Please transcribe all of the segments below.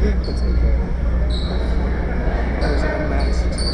That's okay. That was unmasked.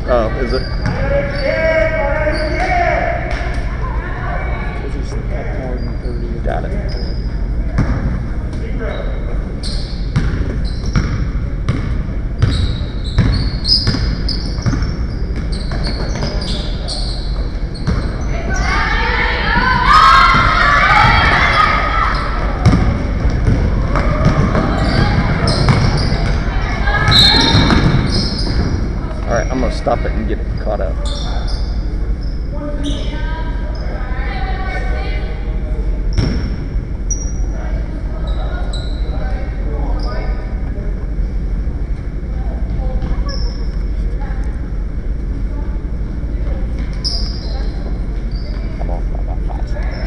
Oh, is it? Got it. Alright, I'm gonna stop it and get it caught up. Come on, about 5 seconds.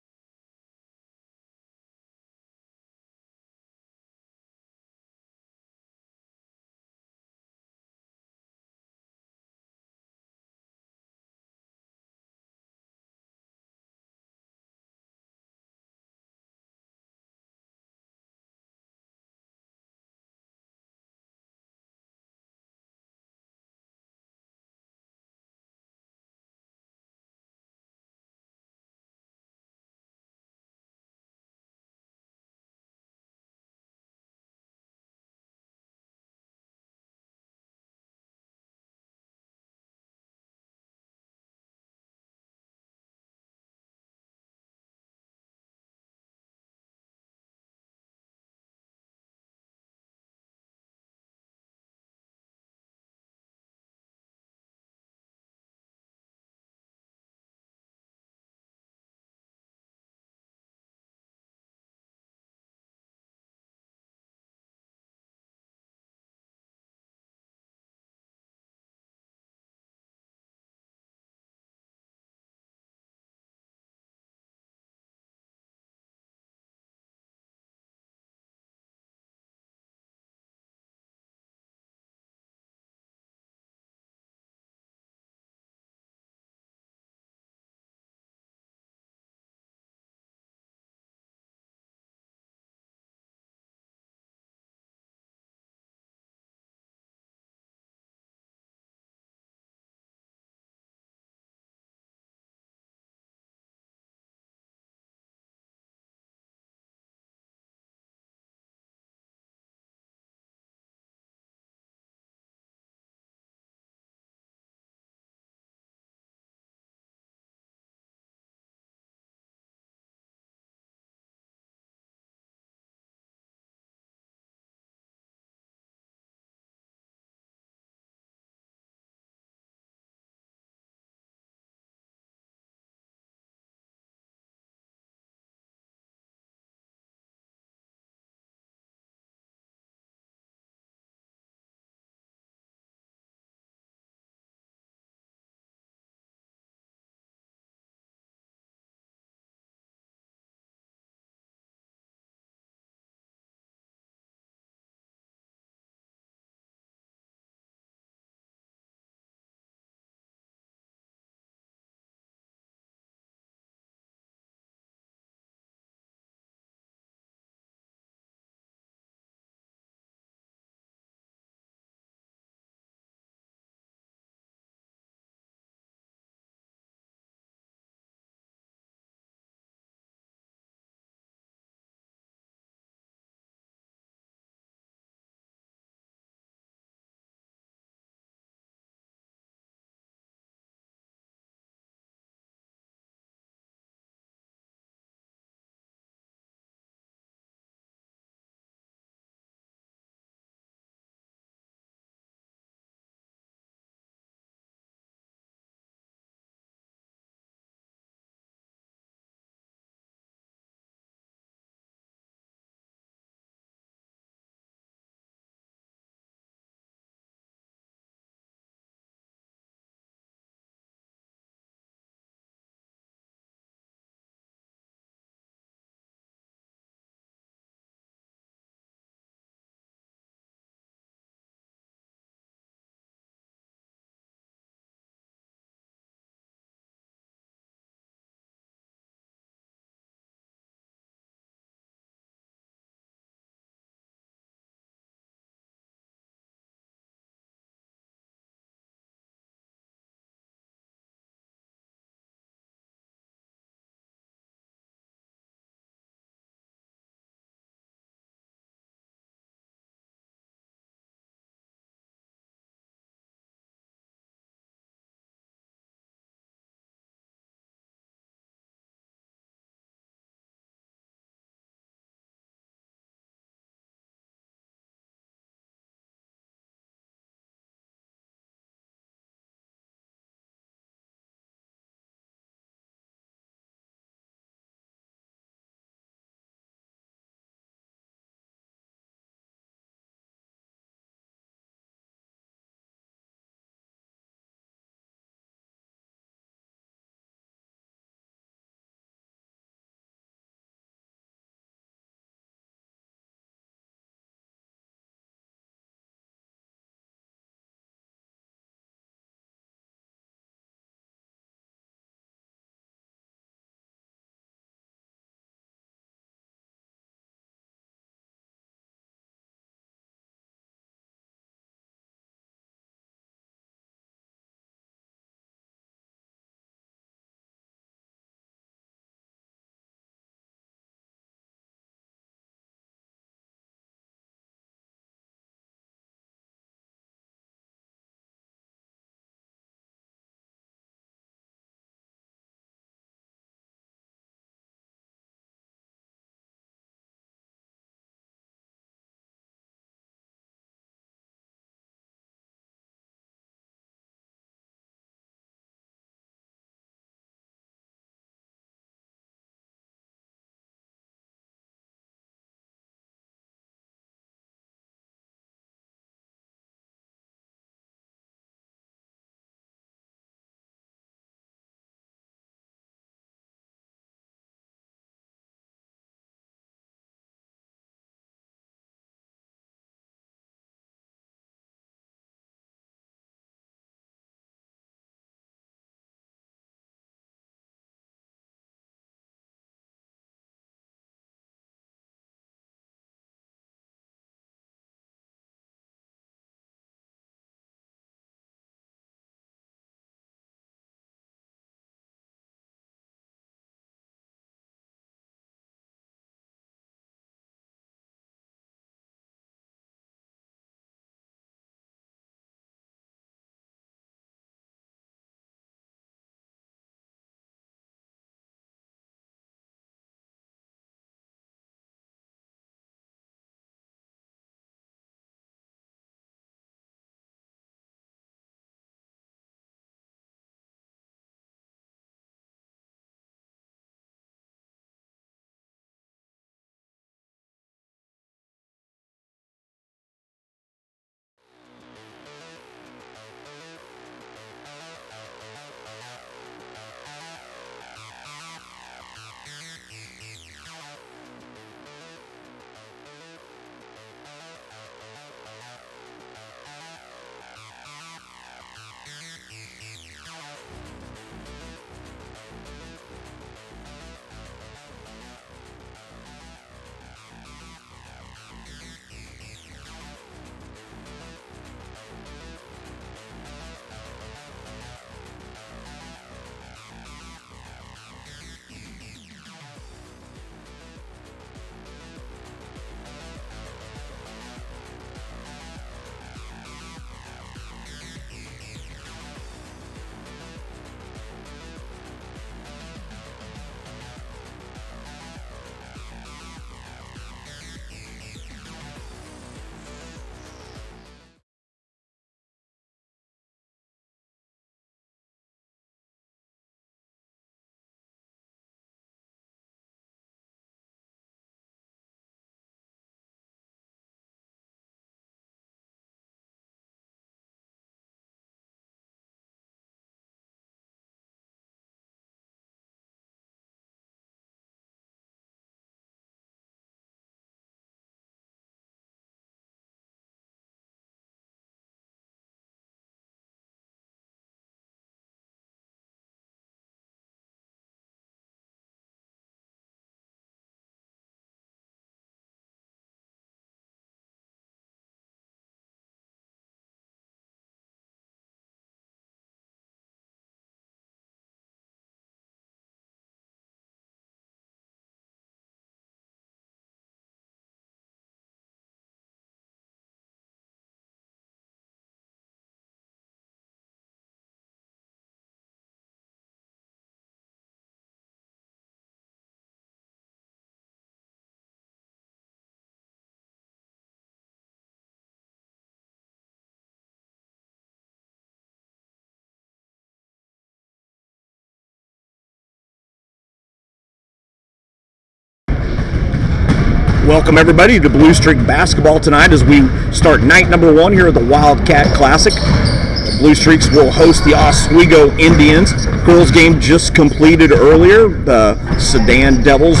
Welcome everybody to Bluestreak basketball tonight as we start night number 1 here at the Wildcat Classic. The Bluestreaks will host the Oswego Indians. Girls game just completed earlier. The Sedan Devils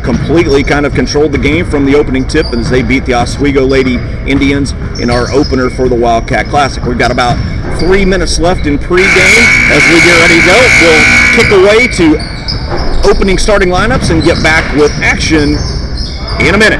completely kind of controlled the game from the opening tip as they beat the Oswego Lady Indians in our opener for the Wildcat Classic. We've got about 3 minutes left in pregame. As we get ready to go, we'll kick away to opening starting lineups and get back with action in a minute.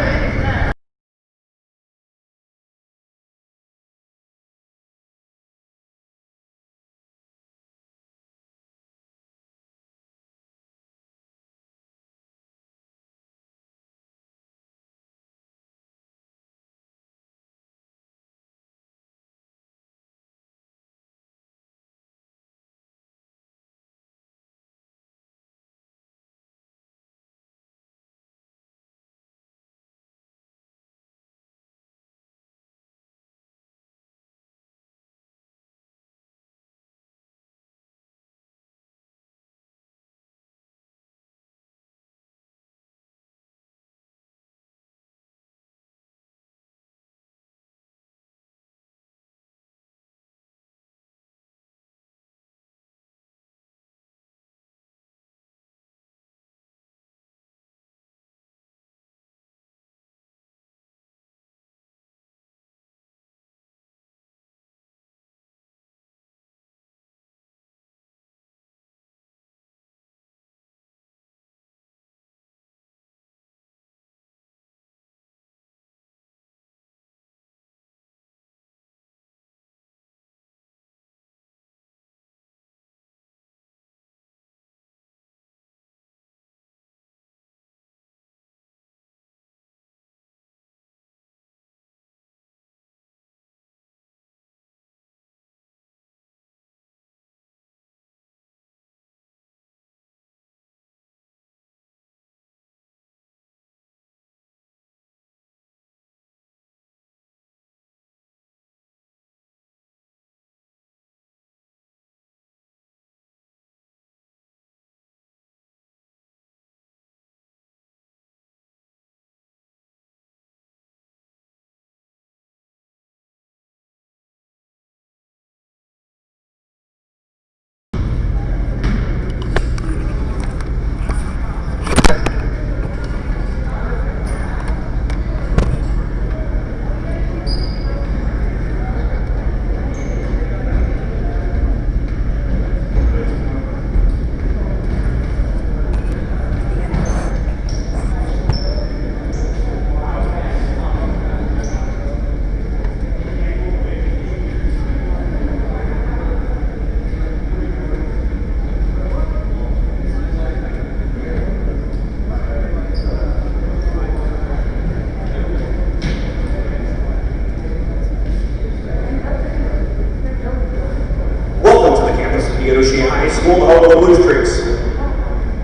Neodesha High School, home of the Bluestreaks.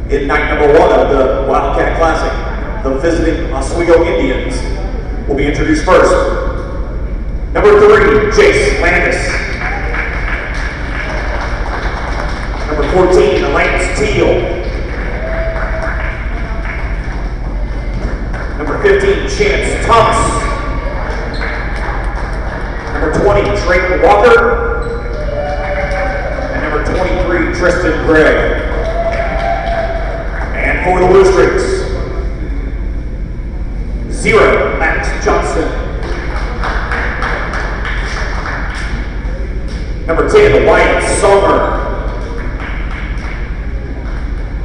In night number 1 of the Wildcat Classic, the visiting Oswego Indians will be introduced first. Number 3, Jace Landis. Number 14, Lance Teal. Number 15, Chance Thomas. Number 20, Drake Walker. 23, Tristan Gregg. And for the Bluestreaks, 0, Max Johnson. Number 10, Wyatt Sommer.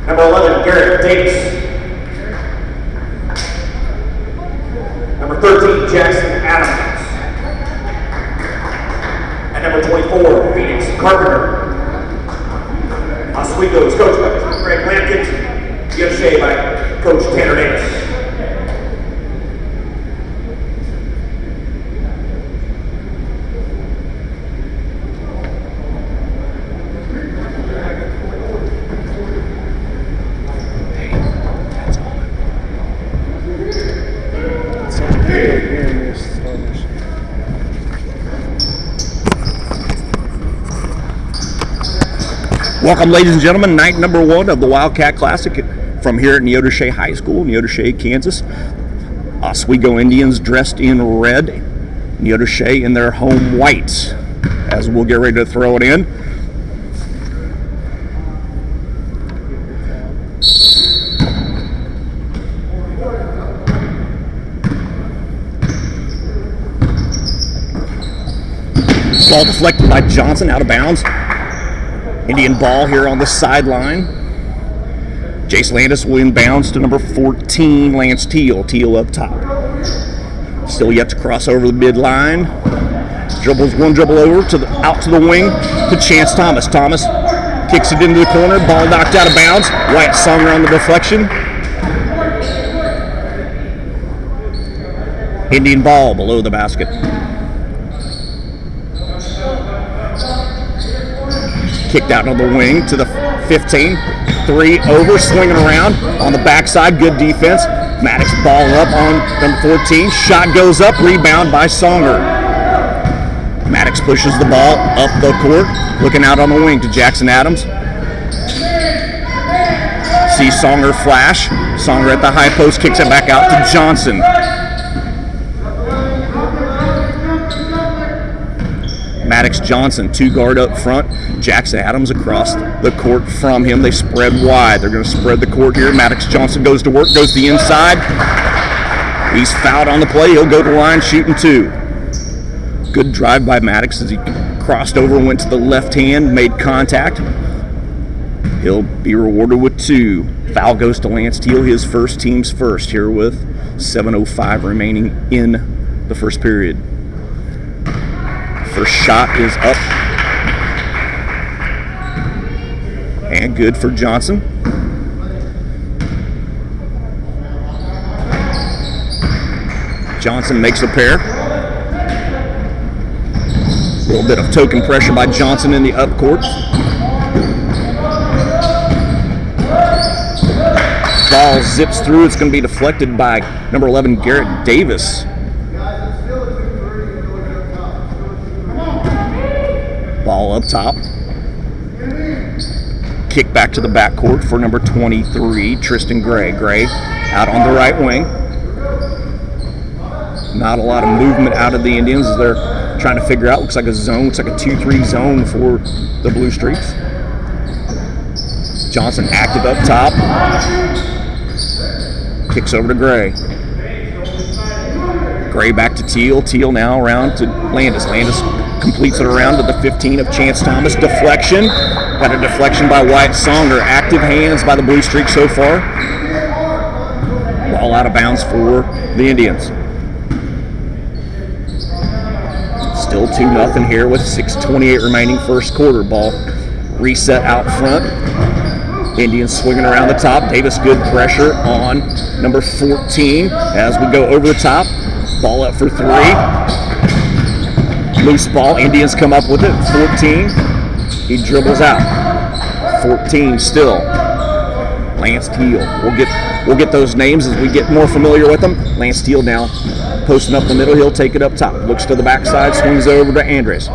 Number 11, Garrett Davis. Number 13, Jackson Adams. And number 24, Phoenix Carpenter. Oswego is coached by Greg Lampkin, Neodesha by Coach Tanner Davis. Welcome, ladies and gentlemen, night number 1 of the Wildcat Classic from here at Neodesha High School, Neodesha, Kansas. Oswego Indians dressed in red. Neodesha in their home whites. As we'll get ready to throw it in. Ball deflected by Johnson, out of bounds. Indian ball here on the sideline. Jace Landis will inbounds to number 14, Lance Teal. Teal up top. Still yet to cross over the midline. Dribbles one dribble over out to the wing to Chance Thomas. Thomas kicks it into the corner. Ball knocked out of bounds. Wyatt Songer on the deflection. Indian ball below the basket. Kicked out on the wing to the 15. 3 over, swinging around on the backside. Good defense. Maddox ball up on number 14. Shot goes up. Rebound by Songer. Maddox pushes the ball up the court. Looking out on the wing to Jackson Adams. See Songer flash. Songer at the high post. Kicks it back out to Johnson. Maddox Johnson, 2-guard up front. Jackson Adams across the court from him. They spread wide. They're going to spread the court here. Maddox Johnson goes to work, goes to the inside. He's fouled on the play. He'll go to the line, shooting 2. Good drive by Maddox as he crossed over, went to the left hand, made contact. He'll be rewarded with 2. Foul goes to Lance Teal, his first, team's first, here with 7:05 remaining in the first period. First shot is up. And good for Johnson. Johnson makes a pair. A little bit of token pressure by Johnson in the up court. Ball zips through. It's going to be deflected by number 11, Garrett Davis. Ball up top. Kick back to the backcourt for number 23, Tristan Gray. Gray out on the right wing. Not a lot of movement out of the Indians as they're trying to figure out. Looks like a zone. Looks like a 2-3 zone for the Bluestreaks. Johnson active up top. Kicks over to Gray. Gray back to Teal. Teal now around to Landis. Landis completes it around to the 15 of Chance Thomas. Deflection. Got a deflection by Wyatt Songer. Active hands by the Bluestreak so far. Ball out of bounds for the Indians. Still 2-0 here with 6:28 remaining first quarter. Ball reset out front. Indians swinging around the top. Davis, good pressure on number 14 as we go over the top. Ball up for 3. Loose ball. Indians come up with it. 14. He dribbles out. 14 still. Lance Teal. We'll get those names as we get more familiar with them. Lance Teal now posting up the middle. He'll take it up top. Looks to the backside. Swings over to Andres.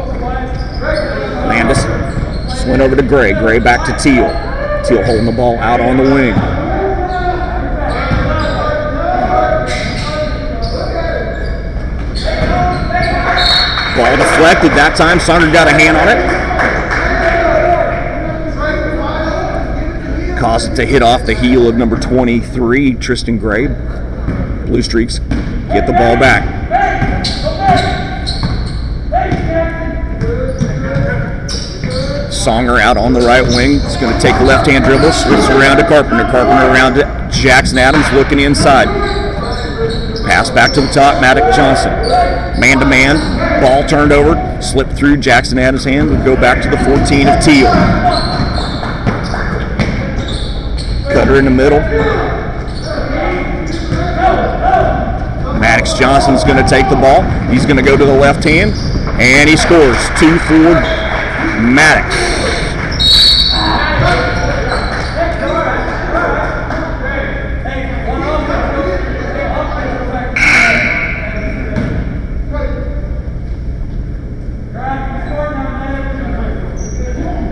Landis swing over to Gray. Gray back to Teal. Teal holding the ball out on the wing. Ball deflected. That time Songer got a hand on it. Caused it to hit off the heel of number 23, Tristan Gray. Bluestreaks get the ball back. Songer out on the right wing. He's going to take a left-hand dribble, switches around to Carpenter. Carpenter around to Jackson Adams, looking inside. Pass back to the top, Maddox Johnson. Man-to-man, ball turned over, slipped through Jackson Adams' hand, would go back to the 14 of Teal. Cutter in the middle. Maddox Johnson's going to take the ball. He's going to go to the left hand, and he scores. 2 for Maddox.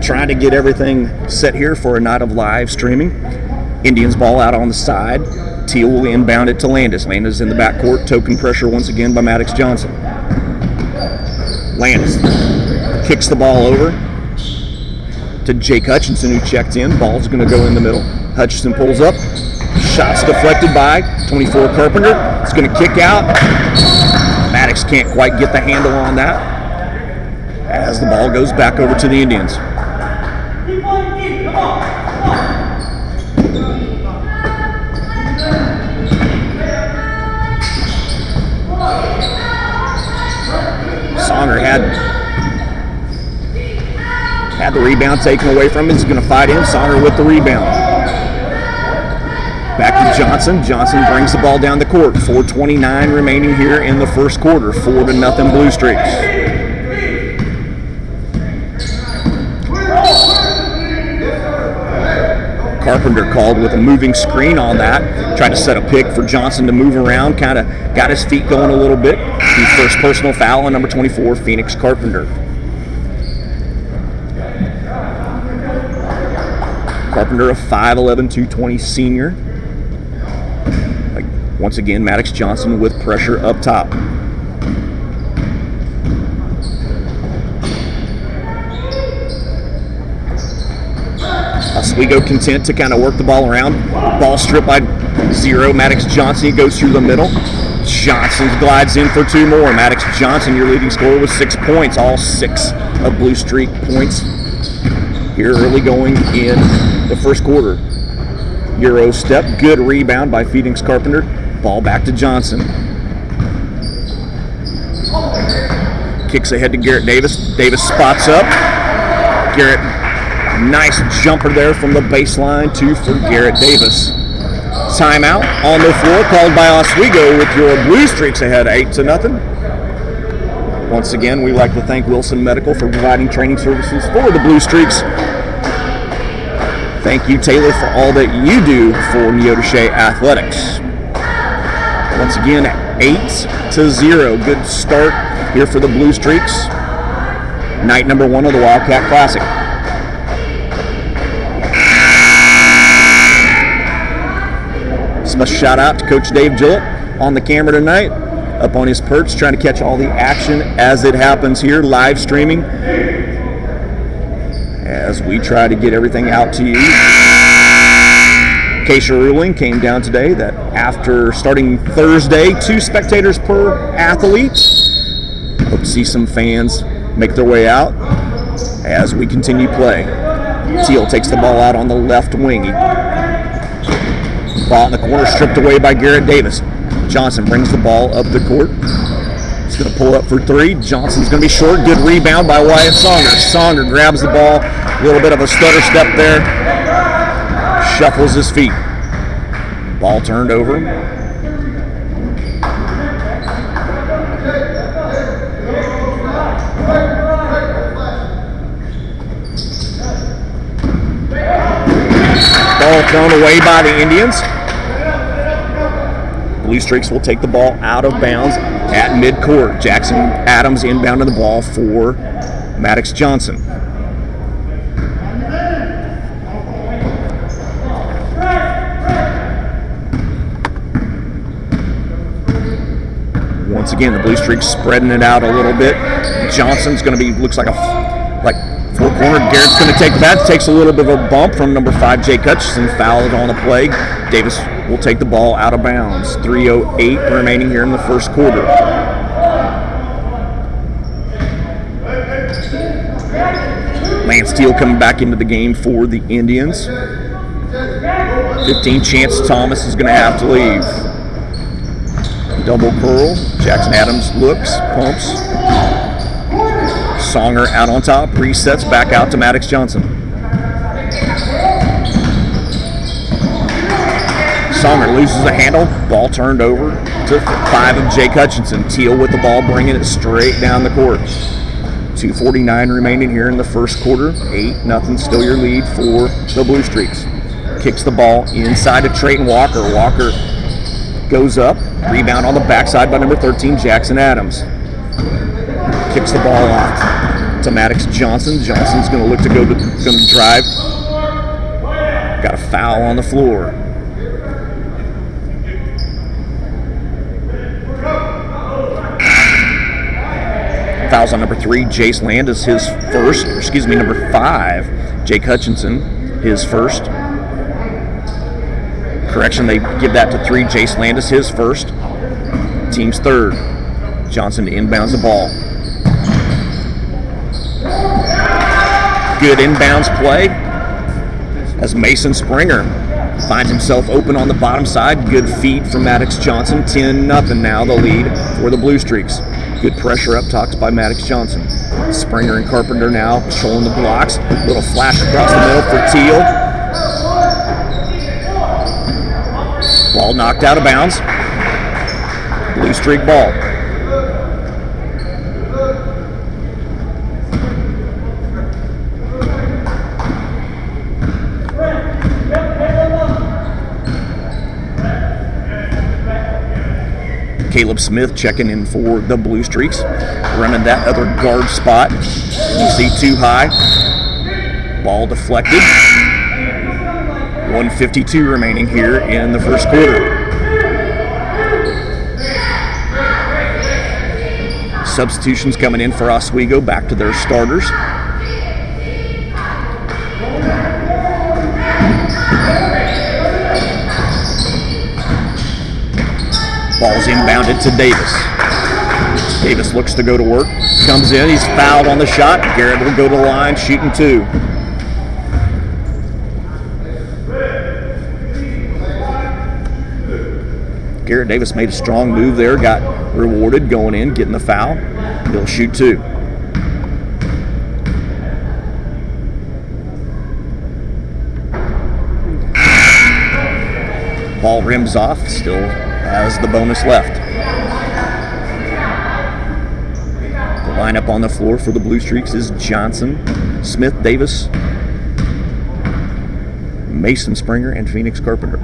Trying to get everything set here for a night of live streaming. Indians ball out on the side. Teal will inbound it to Landis. Landis in the backcourt. Token pressure once again by Maddox Johnson. Landis kicks the ball over to Jake Hutchinson, who checked in. Ball's going to go in the middle. Hutchinson pulls up. Shots deflected by 24 Carpenter. It's going to kick out. Maddox can't quite get the handle on that as the ball goes back over to the Indians. Songer had the rebound taken away from him. He's going to fight in. Songer with the rebound. Back to Johnson. Johnson brings the ball down the court. 4:29 remaining here in the first quarter. 4-0 Blue Streaks. Carpenter called with a moving screen on that. Tried to set a pick for Johnson to move around. Kind of got his feet going a little bit. His first personal foul on number 24, Phoenix Carpenter. Carpenter, a 5'11", 220 senior. Once again, Maddox Johnson with pressure up top. Oswego content to kind of work the ball around. Ball stripped by 0. Maddox Johnson, he goes through the middle. Johnson glides in for 2 more. Maddox Johnson, your leading scorer, with 6 points. All 6 of Blue Streak points here early going in the first quarter. Euro step, good rebound by Phoenix Carpenter. Ball back to Johnson. Kicks ahead to Garrett Davis. Davis spots up. Garrett, nice jumper there from the baseline, 2 for Garrett Davis. Timeout on the floor called by Oswego with your Blue Streaks ahead 8-0. Once again, we like to thank Wilson Medical for providing training services for the Blue Streaks. Thank you, Taylor, for all that you do for Neodesha Athletics. Once again, 8-0. Good start here for the Blue Streaks. Night number 1 of the Wildcat Classic. Special shout out to Coach Dave Gillett on the camera tonight, up on his perch, trying to catch all the action as it happens here, live streaming, as we try to get everything out to you. Keisha ruling came down today that after starting Thursday, 2 spectators per athlete. Hope to see some fans make their way out as we continue play. Teal takes the ball out on the left wing. Ball in the corner, stripped away by Garrett Davis. Johnson brings the ball up the court. He's going to pull up for 3. Johnson's going to be short. Good rebound by Wyatt Songer. Songer grabs the ball. A little bit of a stutter step there. Shuffles his feet. Ball turned over. Ball thrown away by the Indians. Blue Streaks will take the ball out of bounds at midcourt. Jackson Adams inbounding the ball for Maddox Johnson. Once again, the Blue Streaks spreading it out a little bit. Johnson's going to be, looks like four-corner. Garrett's going to take that. Takes a little bit of a bump from number 5, Jake Hutchinson. Fouled on the play. Davis will take the ball out of bounds. 3:08 remaining here in the first quarter. Lance Teal coming back into the game for the Indians. 15, Chance Thomas is going to have to leave. Double curl. Jackson Adams looks, pumps. Songer out on top, resets back out to Maddox Johnson. Songer loses the handle, ball turned over to 5 of Jake Hutchinson. Teal with the ball, bringing it straight down the court. 2:49 remaining here in the first quarter. 8-0, still your lead for the Blue Streaks. Kicks the ball inside to Trayton Walker. Walker goes up, rebound on the backside by number 13, Jackson Adams. Kicks the ball off to Maddox Johnson. Johnson's going to look to going to drive. Got a foul on the floor. Fouls on number 3, Jace Landis, his first. Number 5, Jake Hutchinson, his first. Correction, they give that to 3, Jace Landis, his first. Team's third. Johnson inbounds the ball. Good inbounds play as Mason Springer finds himself open on the bottom side. Good feed from Maddox Johnson. 10-0 now the lead for the Bluestreaks. Good pressure up top by Maddox Johnson. Springer and Carpenter now controlling the blocks. Little flash across the middle for Teal. Ball knocked out of bounds. Bluestreak ball. Caleb Smith checking in for the Bluestreaks, running that other guard spot. You see too high. Ball deflected. 1:52 remaining here in the first quarter. Substitutions coming in for Oswego, back to their starters. Ball's inbounded to Davis. Davis looks to go to work. Comes in. He's fouled on the shot. Garrett will go to the line, shooting 2. Garrett Davis made a strong move there. Got rewarded going in, getting the foul. He'll shoot 2. Ball rims off. Still has the bonus left. The lineup on the floor for the Bluestreaks is Johnson, Smith Davis, Mason Springer, and Phoenix Carpenter.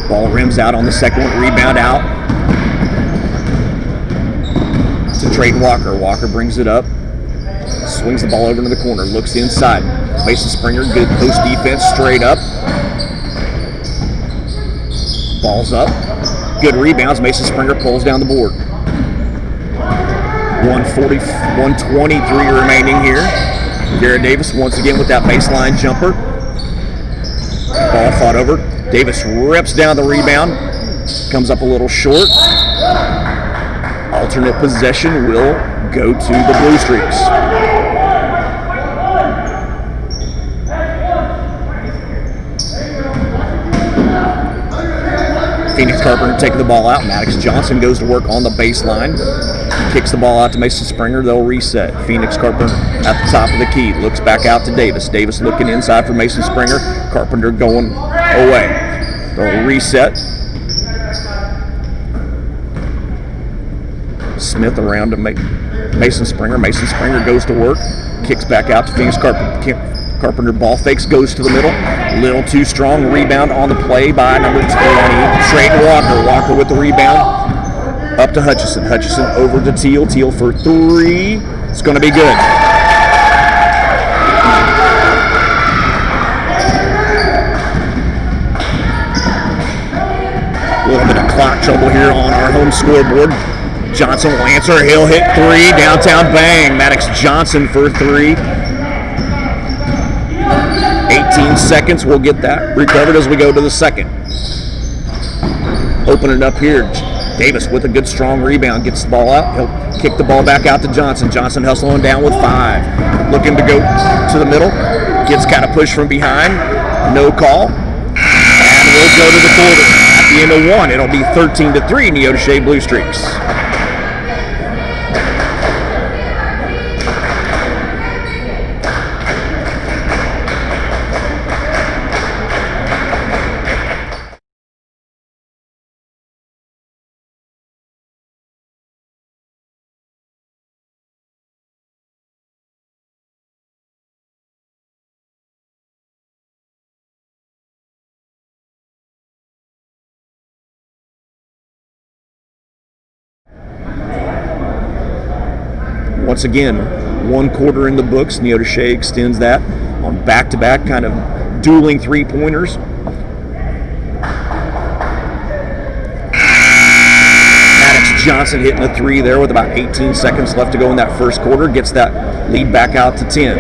Ball rims out on the second one, rebound out to Trayton Walker. Walker brings it up, swings the ball over to the corner, looks inside. Mason Springer, good post defense, straight up. Ball's up. Good rebounds. Mason Springer pulls down the board. 123 remaining here. Garrett Davis once again with that baseline jumper. Ball fought over. Davis rips down the rebound. Comes up a little short. Alternate possession will go to the Bluestreaks. Phoenix Carpenter taking the ball out. Maddox Johnson goes to work on the baseline. Kicks the ball out to Mason Springer. They'll reset. Phoenix Carpenter at the top of the key. Looks back out to Davis. Davis looking inside for Mason Springer. Carpenter going away. They'll reset. Smith around to Mason Springer. Mason Springer goes to work. Kicks back out to Phoenix Carpenter. Carpenter ball fakes, goes to the middle. Little too strong. Rebound on the play by number 20, Trayton Walker. Walker with the rebound. Up to Hutchison. Hutchison over to Teal. Teal for 3. It's going to be good. A little bit of clock trouble here on our home scoreboard. Johnson will answer. He'll hit 3. Downtown bang. Maddox Johnson for 3. 18 seconds. We'll get that recovered as we go to the second. Open it up here. Davis with a good strong rebound. Gets the ball out. He'll kick the ball back out to Johnson. Johnson hustling down with 5. Looking to go to the middle. Gets kind of pushed from behind. No call. And we'll go to the quarter. At the end of 1, it'll be 13-3 Neodesha Bluestreaks. Once again, 1 quarter in the books. Neodesha extends that on back-to-back kind of dueling 3-pointers. Maddox Johnson hitting a three there with about 18 seconds left to go in that first quarter. Gets that lead back out to 10.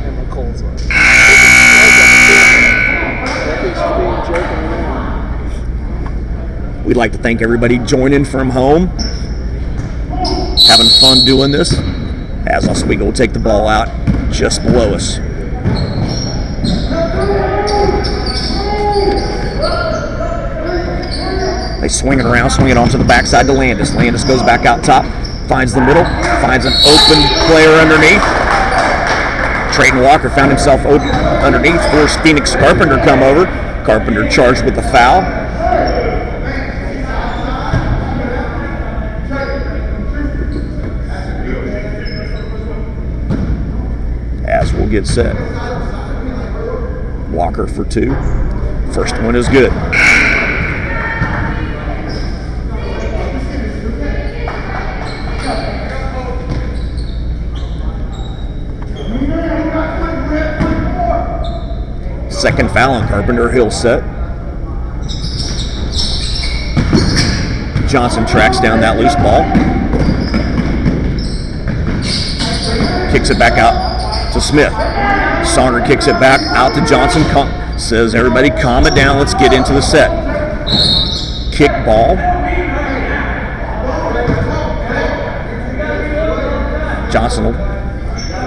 Emma Cole's on. We'd like to thank everybody joining from home, having fun doing this, as Oswego will take the ball out just below us. They swing it around, swing it onto the backside to Landis. Landis goes back out top, finds the middle, finds an open player underneath. Trayton Walker found himself open underneath, forced Phoenix Carpenter come over. Carpenter charged with the foul. As we'll get set. Walker for two. First one is good. Second foul on Carpenter. He'll set. Johnson tracks down that loose ball. Kicks it back out to Smith. Songer kicks it back out to Johnson. Says, everybody calm it down. Let's get into the set. Kick ball. Johnson will,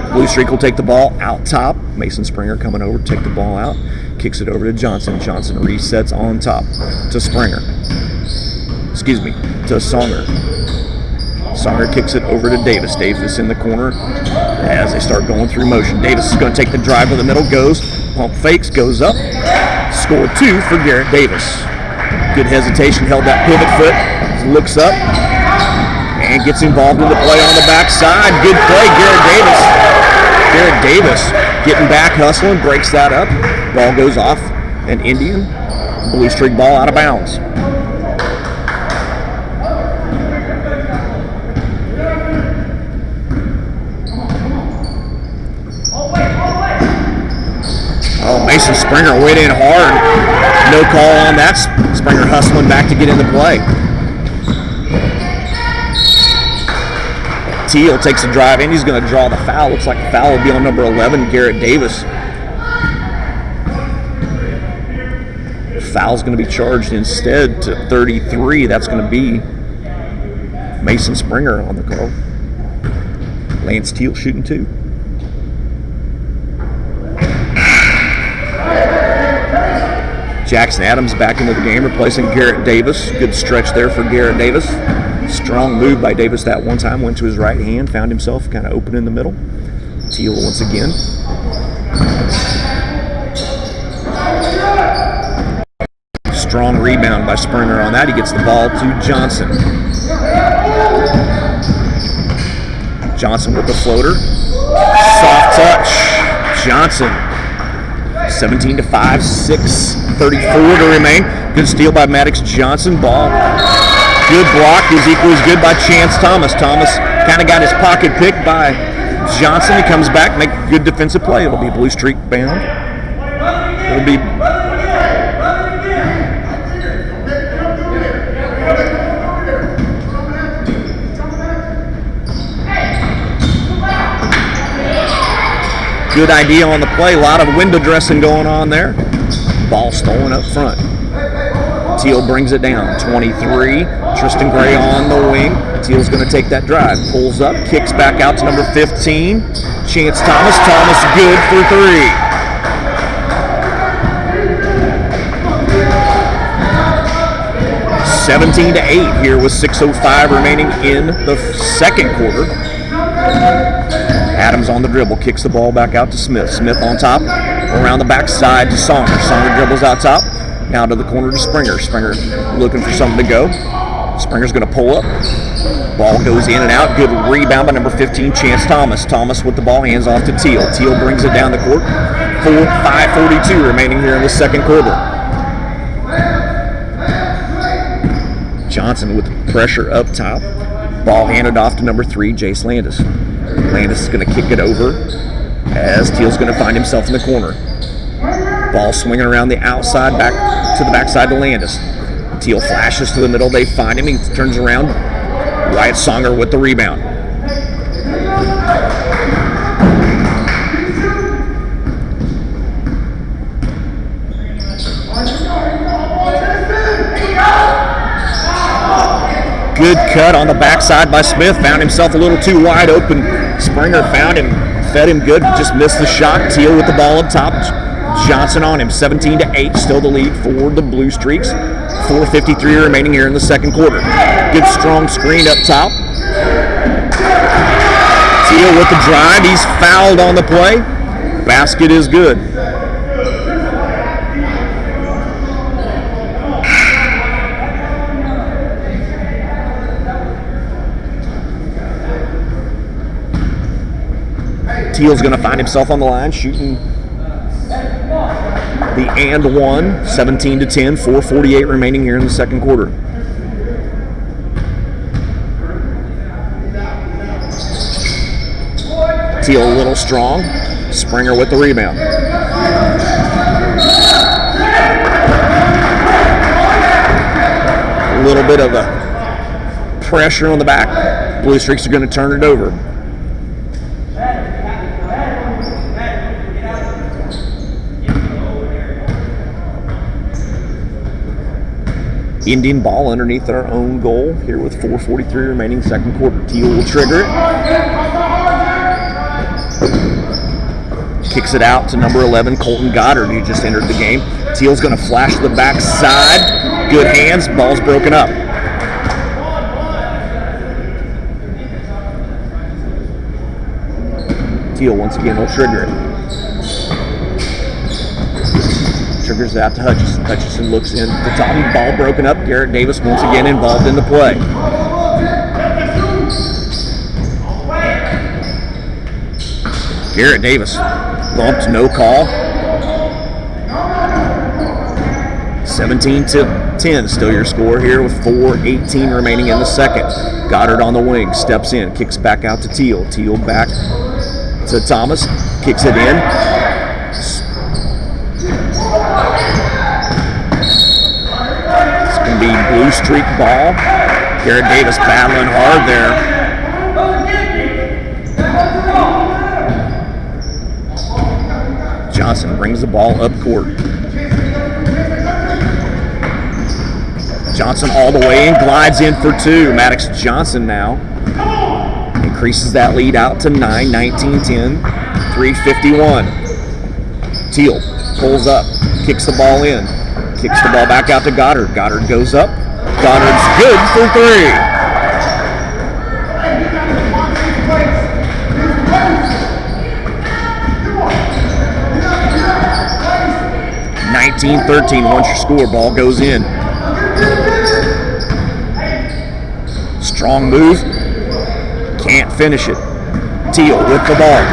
Bluestreak will take the ball out top. Mason Springer coming over, take the ball out. Kicks it over to Johnson. Johnson resets on top to Springer. Excuse me, to Songer. Songer kicks it over to Davis. Davis in the corner as they start going through motion. Davis is going to take the drive to the middle, goes, pump fakes, goes up. Score two for Garrett Davis. Good hesitation, held that pivot foot, looks up, and gets involved in the play on the backside. Good play, Garrett Davis. Garrett Davis getting back, hustling, breaks that up. Ball goes off, an Indian. Bluestreak ball out of bounds. Oh, Mason Springer went in hard. No call on that. Springer hustling back to get in the play. Teal takes a drive in. He's going to draw the foul. Looks like the foul will be on number 11, Garrett Davis. Foul's going to be charged instead to 33. That's going to be Mason Springer on the call. Lance Teal shooting two. Jackson Adams back into the game, replacing Garrett Davis. Good stretch there for Garrett Davis. Strong move by Davis that one time. Went to his right hand, found himself kind of open in the middle. Teal once again. Strong rebound by Springer on that. He gets the ball to Johnson. Johnson with the floater. Soft touch. Johnson. 17-5, 6:34 to remain. Good steal by Maddox Johnson. Ball. Good block is equals good by Chance Thomas. Thomas kind of got his pocket picked by Johnson. He comes back, make a good defensive play. It'll be Bluestreak bound. It'll be good idea on the play. A lot of window dressing going on there. Ball stolen up front. Teal brings it down. 23. Tristan Gray on the wing. Teal's going to take that drive. Pulls up. Kicks back out to number 15. Chance Thomas. Thomas good for three. (17-8) here with 6:05 remaining in the second quarter. Adams on the dribble, kicks the ball back out to Smith. Smith on top, around the backside to Songer. Songer dribbles out top, now to the corner to Springer. Springer looking for something to go. Springer's going to pull up. Ball goes in and out. Good rebound by number 15, Chance Thomas. Thomas with the ball, hands off to Teal. Teal brings it down the court. 5:42 remaining here in the second quarter. Johnson with pressure up top. Ball handed off to number 3, Jace Landis. Landis is going to kick it over as Teal's going to find himself in the corner. Ball swinging around the outside, back to the backside to Landis. Teal flashes to the middle. They find him. He turns around. Wyatt Songer with the rebound. Good cut on the backside by Smith. Found himself a little too wide open. Springer found him, fed him good, just missed the shot. Teal with the ball up top. Johnson on him. 17-8, still the lead for the Blue Streaks. 4:53 remaining here in the second quarter. Good strong screen up top. Teal with the drive. He's fouled on the play. Basket is good. Teal's going to find himself on the line, shooting the and one, 17-10, 4:48 remaining here in the second quarter. Teal a little strong. Springer with the rebound. A little bit of a pressure on the back. Blue Streaks are going to turn it over. Indian ball underneath our own goal here with 4:43 remaining second quarter. Teal will trigger it. Kicks it out to number 11, Colton Goddard, who just entered the game. Teal's going to flash to the backside. Good hands. Ball's broken up. Teal once again will trigger it. Triggers it out to Hutchison. Hutchison looks in the top. Ball broken up. Garrett Davis once again involved in the play. Garrett Davis bumped, no call. 17-10, still your score here with 4:18 remaining in the second. Goddard on the wing, steps in, kicks back out to Teal. Teal back to Thomas, kicks it in. Be Blue Streak ball. Garrett Davis battling hard there. Johnson brings the ball up court. Johnson all the way and glides in for two. Maddox Johnson now increases that lead out to 9, 19-10, 3:51. Teal pulls up, kicks the ball in. Kicks the ball back out to Goddard. Goddard goes up. Goddard's good for three. (19-13) once your score. Ball goes in. Strong move. Can't finish it. Teal with the ball.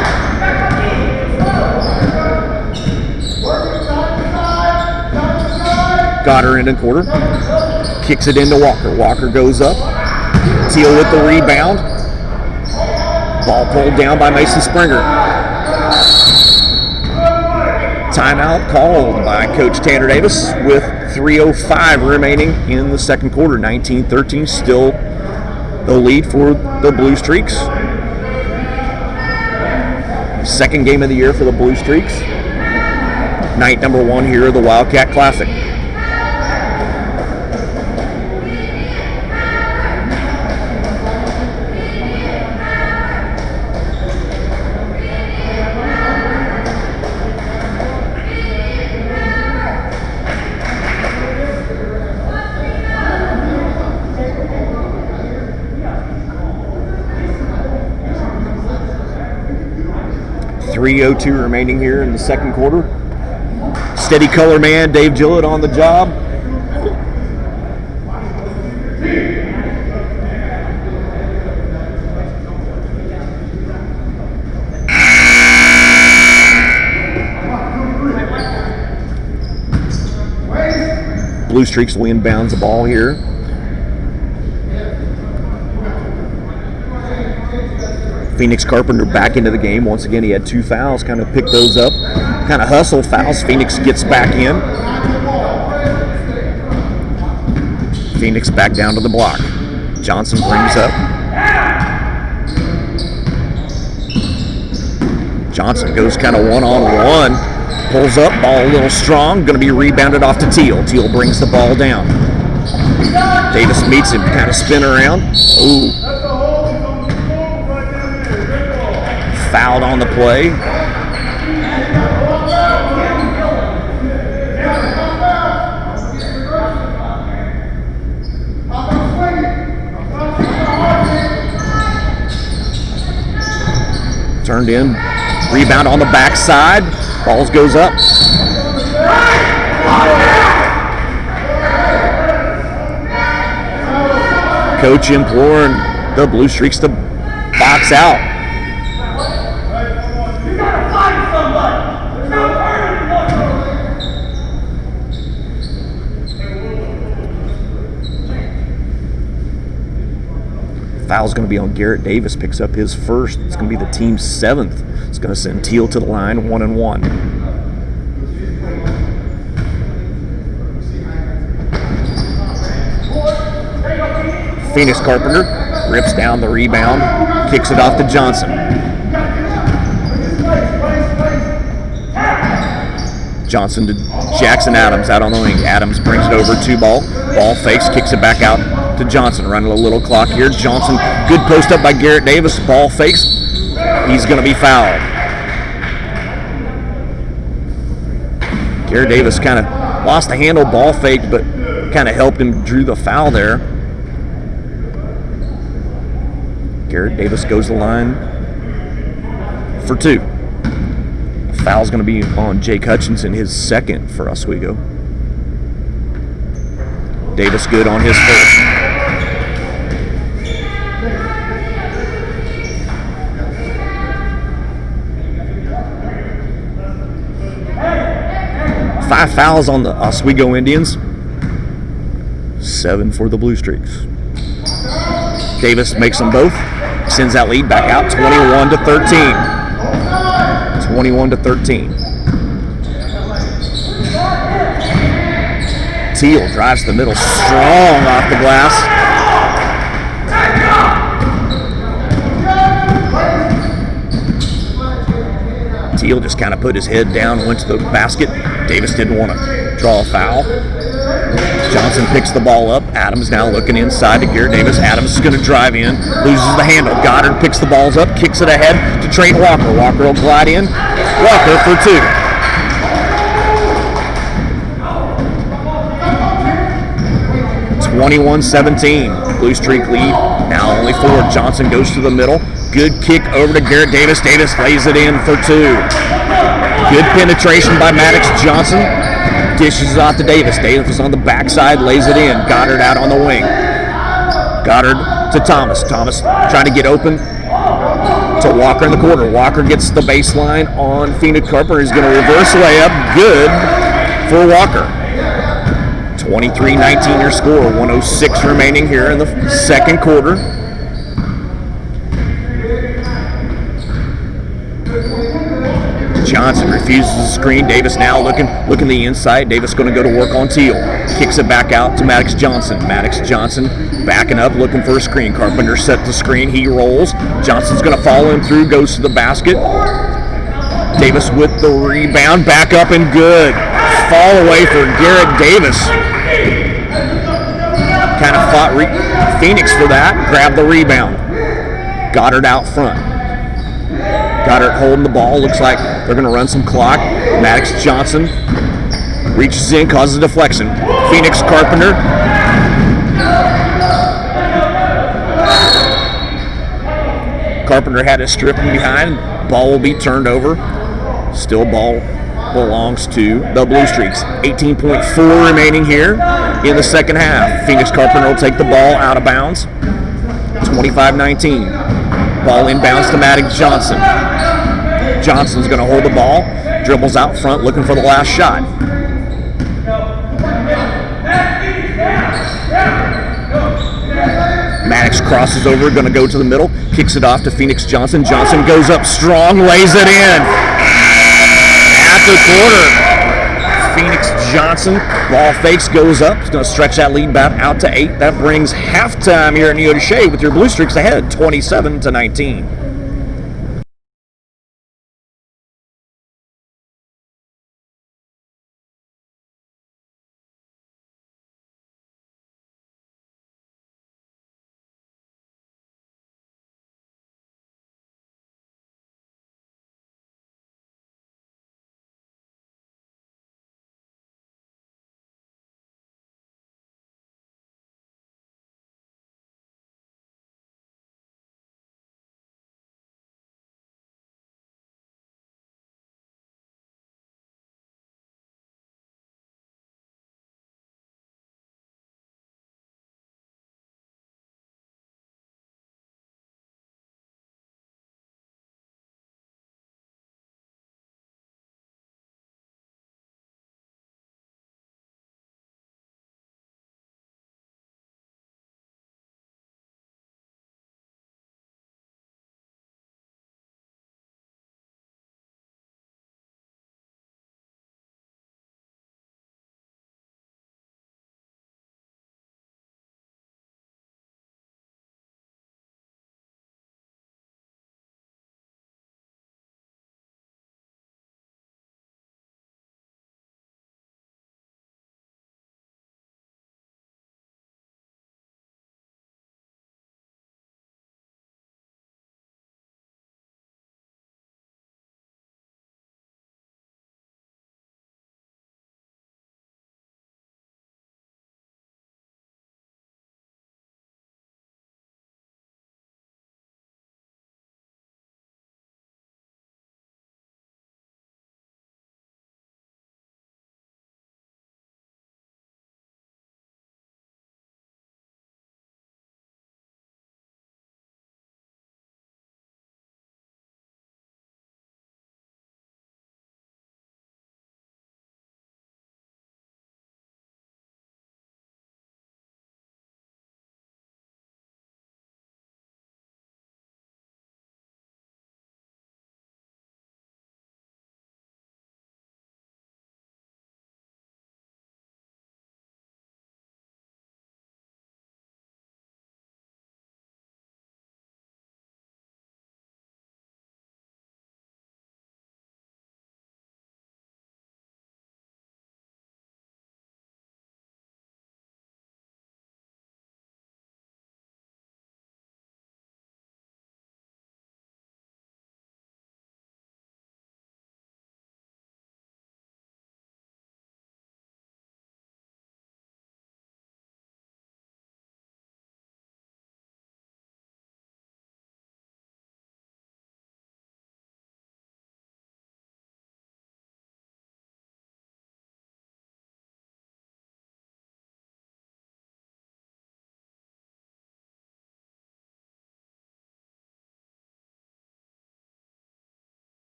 Goddard in the quarter, kicks it into Walker. Walker goes up. Teal with the rebound. Ball pulled down by Mason Springer. Timeout called by Coach Tanner Davis with 3:05 remaining in the second quarter. 19-13, still the lead for the Blue Streaks. Second game of the year for the Blue Streaks. Night number one here at the Wildcat Classic. .302 remaining here in the second quarter. Steady color man Dave Gillett on the job. Blue Streaks will inbounds the ball here. Phoenix Carpenter back into the game. Once again, he had 2 fouls, kind of picked those up. Kind of hustle fouls. Phoenix gets back in. Phoenix back down to the block. Johnson brings up. Johnson goes kind of one-on-one. Pulls up, ball a little strong. Going to be rebounded off to Teal. Teal brings the ball down. Davis meets him, kind of spin around. Ooh. Fouled on the play. Turned in. Rebound on the backside. Balls goes up. Coach imploring the Bluestreaks to box out. Foul's going to be on Garrett Davis, picks up his first. It's going to be the team's 7th. It's going to send Teal to the line, 1-1. Phoenix Carpenter rips down the rebound, kicks it off to Johnson. Johnson to Jackson Adams out on the wing. Adams brings it over 2-ball. Ball fakes, kicks it back out to Johnson. Running a little clock here. Johnson, good post up by Garrett Davis. Ball fakes. He's going to be fouled. Garrett Davis kind of lost the handle, ball faked, but kind of helped him, drew the foul there. Garrett Davis goes to the line for 2. Foul's going to be on Jake Hutchinson, his 2nd for Oswego. Davis good on his first. Five fouls on the Oswego Indians. 7 for the Bluestreaks. Davis makes them both. Sends that lead back out, 21-13. 21-13. Teal drives the middle, strong off the glass. Teal just kind of put his head down, went to the basket. Davis didn't want to draw a foul. Johnson picks the ball up. Adams now looking inside to Garrett Davis. Adams is going to drive in, loses the handle. Goddard picks the balls up, kicks it ahead to Trey Walker. Walker will glide in. Walker for 2. (21-17). Bluestreak lead. Now only 4. Johnson goes to the middle. Good kick over to Garrett Davis. Davis lays it in for 2. Good penetration by Maddox Johnson. Dishes it off to Davis. Davis on the backside, lays it in. Goddard out on the wing. Goddard to Thomas. Thomas trying to get open to Walker in the corner. Walker gets the baseline on Phoenix Carpenter. He's going to reverse layup. Good for Walker. 23-19 your score. 1:06 remaining here in the 2nd quarter. Johnson refuses the screen. Davis now looking the inside. Davis going to go to work on Teal. Kicks it back out to Maddox Johnson. Maddox Johnson backing up, looking for a screen. Carpenter set the screen. He rolls. Johnson's going to follow him through, goes to the basket. Davis with the rebound. Back up and good. Fall away for Garrett Davis. Kind of fought Phoenix for that. Grabbed the rebound. Goddard out front. Goddard holding the ball. Looks like they're going to run some clock. Maddox Johnson reaches in, causes a deflection. Phoenix Carpenter. Carpenter had it stripped from behind. Ball will be turned over. Still ball belongs to the Bluestreaks. 18.4 remaining here in the 2nd half. Phoenix Carpenter will take the ball out of bounds. 25-19. Ball inbounds to Maddox Johnson. Johnson's going to hold the ball, dribbles out front, looking for the last shot. Maddox crosses over, going to go to the middle, kicks it off to Phoenix Johnson. Johnson goes up strong, lays it in. At the corner, Phoenix Johnson, ball fakes, goes up. He's going to stretch that lead back out to 8. That brings halftime here at Neodesha with your Blue Streaks ahead, 27-19.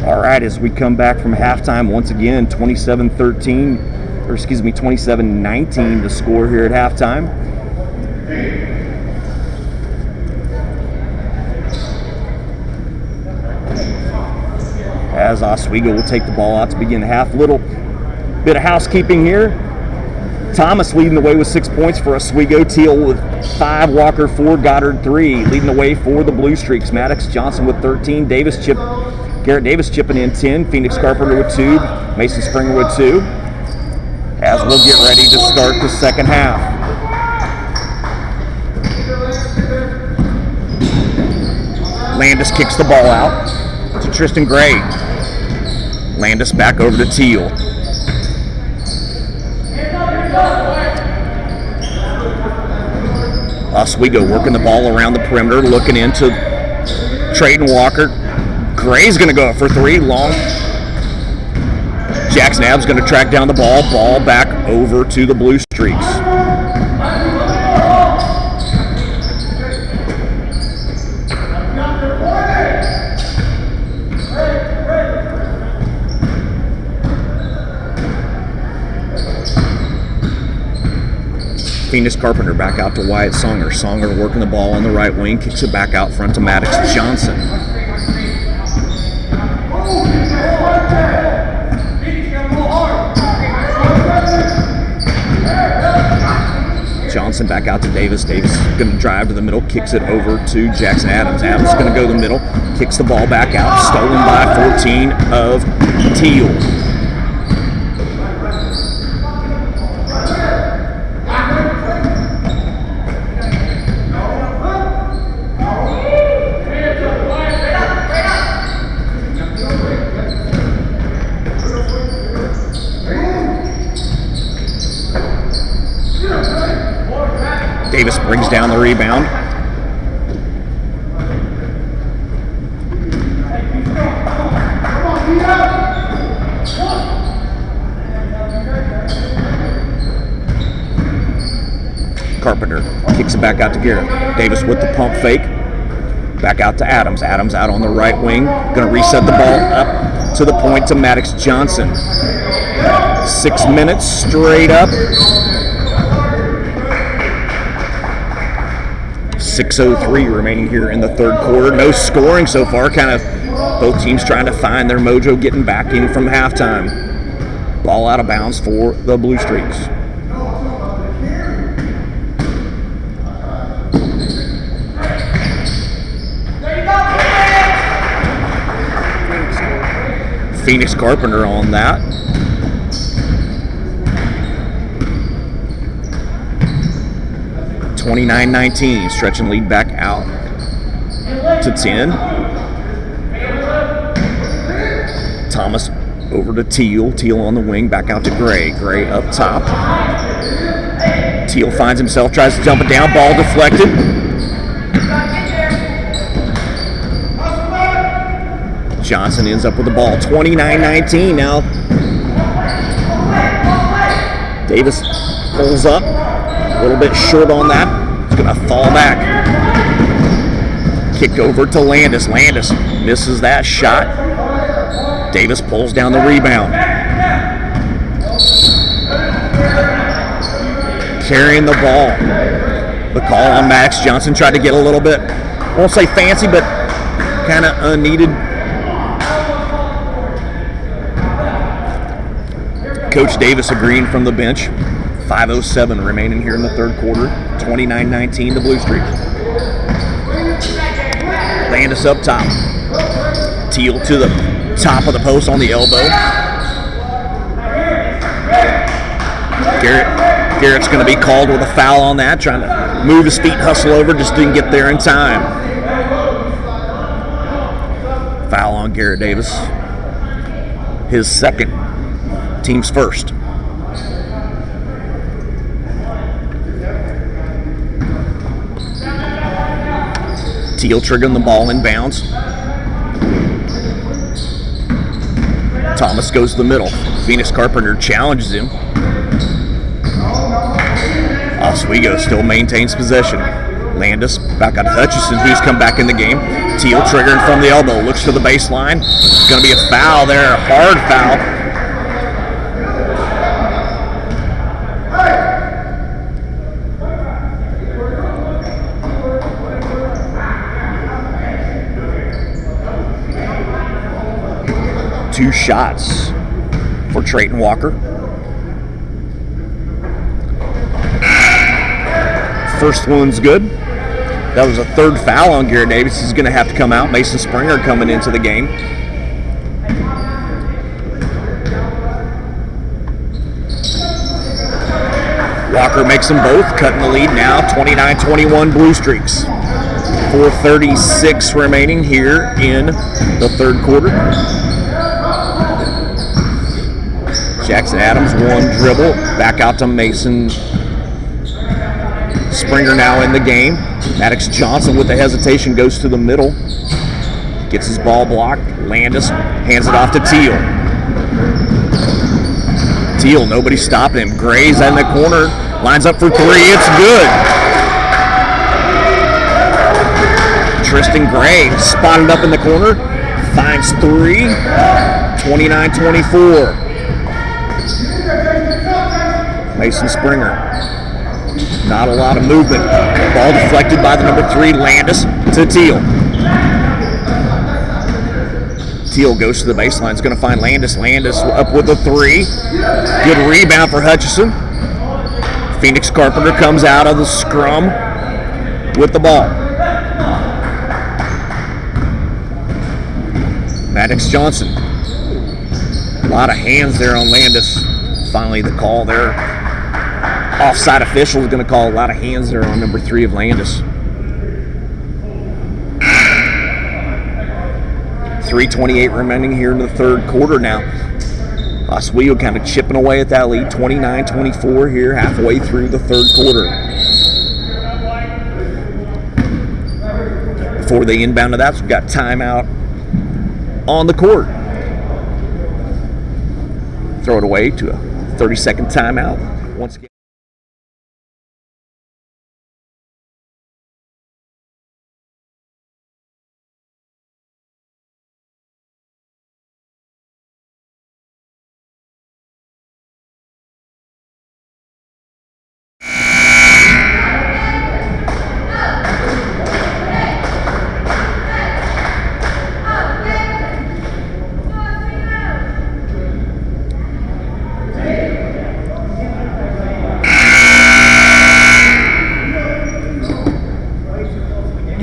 All right, as we come back from halftime, once again, 27-19 the score here at halftime. As Oswego will take the ball out to begin the half. Little bit of housekeeping here. Thomas leading the way with 6 points for Oswego. Teal with 5, Walker 4, Goddard 3. Leading the way for the Bluestreaks. Maddox Johnson with 13. Garrett Davis chipping in 10. Phoenix Carpenter with 2. Mason Springer with 2. As we'll get ready to start the second half. Landis kicks the ball out to Tristan Gray. Landis back over to Teal. Oswego working the ball around the perimeter, looking into Trayton Walker. Gray's going to go up for 3, long. Jackson Adams going to track down the ball. Ball back over to the Bluestreaks. Phoenix Carpenter back out to Wyatt Songer. Songer working the ball on the right wing, kicks it back out front to Maddox Johnson. Johnson back out to Davis. Davis going to drive to the middle, kicks it over to Jackson Adams. Adams going to go to the middle, kicks the ball back out, stolen by 14 of Teal. Davis brings down the rebound. Carpenter kicks it back out to Garrett. Davis with the pump fake. Back out to Adams. Adams out on the right wing. Going to reset the ball up to the point to Maddox Johnson. 6 minutes straight up. 6:03 remaining here in the third quarter. No scoring so far. Kind of both teams trying to find their mojo, getting back in from halftime. Ball out of bounds for the Bluestreaks. Phoenix Carpenter on that. (29-19), stretching lead back out to 10. Thomas over to Teal. Teal on the wing, back out to Gray. Gray up top. Teal finds himself, tries to jump it down, ball deflected. Johnson ends up with the ball. 29-19 now. Davis pulls up. A little bit short on that. It's going to fall back. Kick over to Landis. Landis misses that shot. Davis pulls down the rebound. Carrying the ball. The call on Maddox Johnson. Tried to get a little bit, I won't say fancy, but kind of unneeded. Coach Davis agreeing from the bench. 5:07 remaining here in the third quarter. 29-19 the Bluestreaks. Landis up top. Teal to the top of the post on the elbow. Garrett's going to be called with a foul on that. Trying to move his feet, hustle over, just didn't get there in time. Foul on Garrett Davis. His second. Team's first. Teal triggering the ball in bounds. Thomas goes to the middle. Phoenix Carpenter challenges him. Oswego still maintains possession. Landis back on Hutchison, who's come back in the game. Teal triggering from the elbow, looks for the baseline. It's going to be a foul there, a hard foul. Two shots for Trayton Walker. First one's good. That was a third foul on Garrett Davis. He's going to have to come out. Mason Springer coming into the game. Walker makes them both, cutting the lead now, 29-21 Bluestreaks. 4:36 remaining here in the third quarter. Jackson Adams, one dribble, back out to Mason Springer now in the game. Maddox Johnson with the hesitation goes to the middle. Gets his ball blocked. Landis hands it off to Teal. Teal, nobody stopping him. Gray's in the corner, lines up for three. It's good. Tristan Gray spotted up in the corner, finds three. 29-24. Mason Springer. Not a lot of movement. Ball deflected by the number 3, Landis, to Teal. Teal goes to the baseline. Is going to find Landis. Landis up with a 3. Good rebound for Hutchison. Phoenix Carpenter comes out of the scrum with the ball. Maddox Johnson. A lot of hands there on Landis. Finally the call there. Offside official is going to call a lot of hands there on number 3 of Landis. 3:28 remaining here in the third quarter now. Oswego kind of chipping away at that lead, 29-24 here, halfway through the third quarter. Before they inbound to that, we've got timeout on the court. Throw it away to a 30-second timeout. Once again.